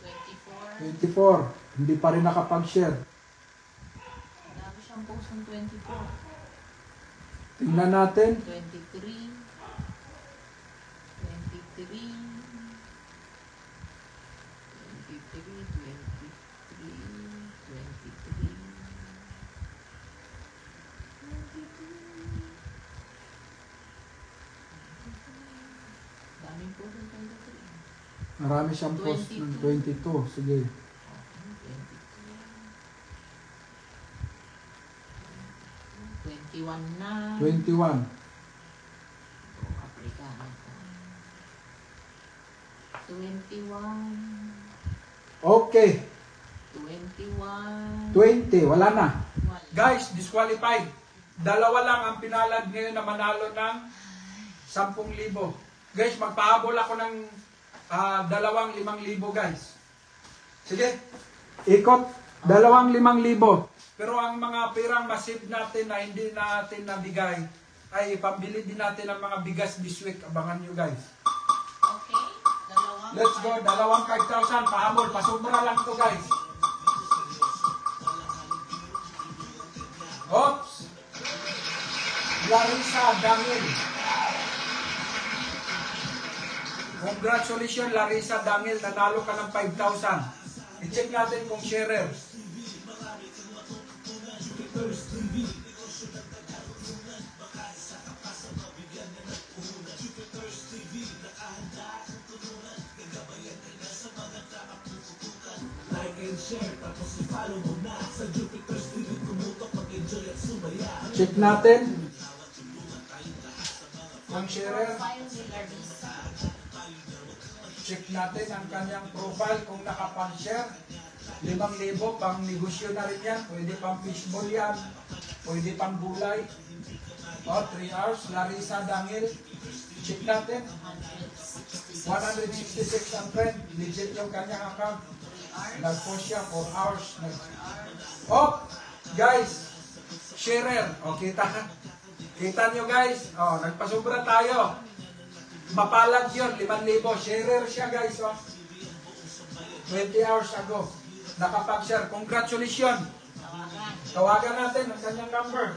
24. 24, hindi pa rin nakapag-share. Dami siyang post ng 24. Tingnan natin. 23. 23. 23. Daming post ng 23. Marami siyang post ng 22. Sige. 21 na. 21. Aprikano ko. 21. Okay. 21. 20. Wala na. Wala. Guys, disqualified. Dalawa lang ang pinalad ngayon na manalo ng 10,000. Guys, magpahabol ako ng 2,500 guys. Sige, ikot, 2,500. Pero ang mga pirang masip natin na hindi natin nabigay, ay pambili din natin ng mga bigas this week. Abangan nyo guys. Okay. Dalawang. Let's go, 5,000. Pahabol, pasubra lang to guys. Oops! Larissa Dangil. Congratulations Larissa Dangil, nanalo ka ng 5,000. I-check natin kung sharer. Like and share, tapos i-follow mo na sa Jupiter's TV. Tumutok, mag-enjoy at sumaya. Check natin kung sharer. Profile ni Larissa. Check natin ang kanyang profile kung nakapag-share. 5,000 pang negosyo na rin yan. Pwede pang fishball yan. Pwede pang gulay. 3 hours. Larissa Dangil. Check natin. 166 ang friend. Legit yung kanyang account. Nag-post siya 4 hours. Guys. Sharer. Kita nyo guys. Nagpasubra tayo. Mapalad yun. 5,000. Sharer siya guys. 20 hours ago. Nakapag-share. Congratulations. Tawagan natin ang kanyang number.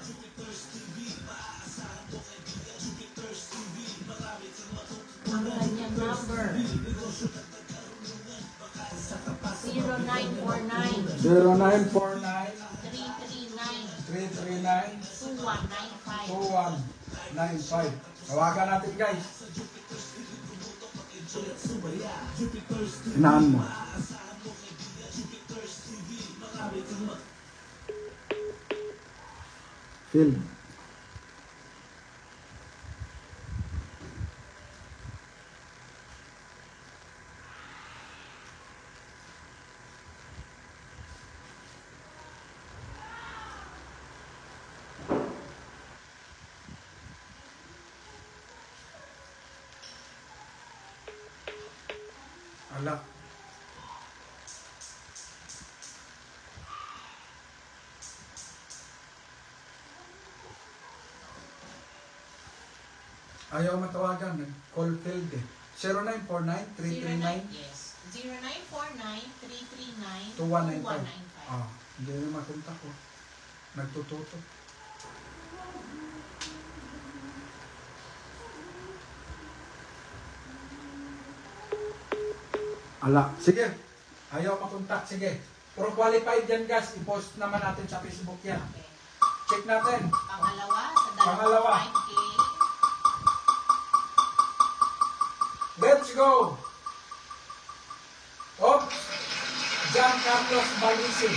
Ang kanyang number. 0949 0949 339 339 2195. 2195. Tawagan natin guys. Inahan mo. Phil. Ala. Ayaw matawagan, nag-call failed eh. 0949-339-2195. Yes. 0949-339-2195. Ah, hindi na makunta ko. Nagtututo. Ala, sige. Ayaw makontak, sige. Pero qualified yan guys, i-post naman natin sa Facebook yan. Okay. Check natin. Pangalawa, sa Pangalawa. 5K. Let's go! Oops! John Carlos Balise.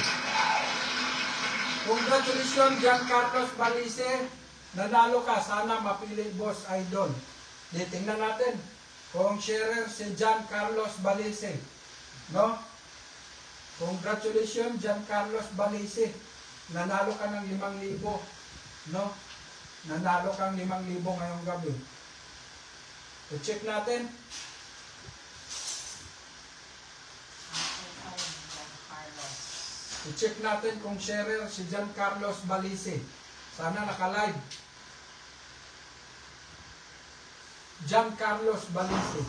Congratulations, John Carlos Balise. Nanalo ka. Sana mapili, boss idol. Di, tingnan natin. Kung sharer si John Carlos Balise. No? Congratulations, John Carlos Balise. Nanalo ka ng 5,000. No? Nanalo kang 5,000 ngayong gabi. I-check natin. I-check natin kung sharer si John Carlos Balise. Sana naka-live. John Carlos Balise.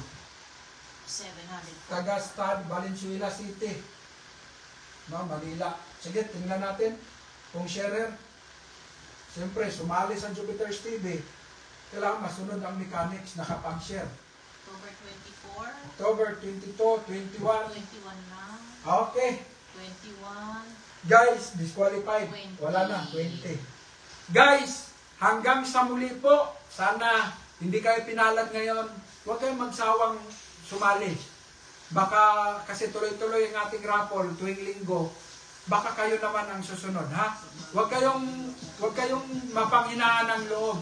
700. Taga-Stad, Valenzuela City. No, Manila. Sige, tingnan natin kung sharer. Siyempre, sumali sa Jupiter's TV. Kailangan masunod ang mechanics, nakapag-share. October 24. October 22, 21. 21 na. Okay. 21. Guys, disqualified. 20. Wala na, 20. Guys, hanggang sa muli po, sana hindi kayo pinalad ngayon. Huwag kayong magsawang sumali. Baka kasi tuloy-tuloy ang ating raffle tuwing linggo. Baka kayo naman ang susunod, ha? Huwag kayong mapanghinaan ng loob.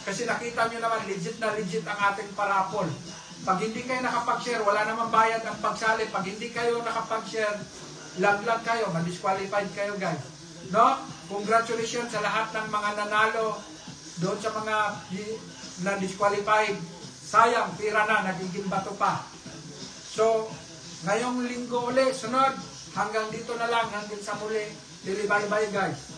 Kasi nakita nyo naman, legit na legit ang ating parapol. Pag hindi kayo nakapag-share, wala namang bayad ang pagsali. Pag hindi kayo nakapag-share, laglag kayo, ma-disqualified kayo guys. No? Congratulations sa lahat ng mga nanalo doon sa mga na-disqualified. Sayang, pira na, nagiging bato pa. So, ngayong linggo ulit, sunod, hanggang dito na lang, hanggang sa muli. Bye-bye guys.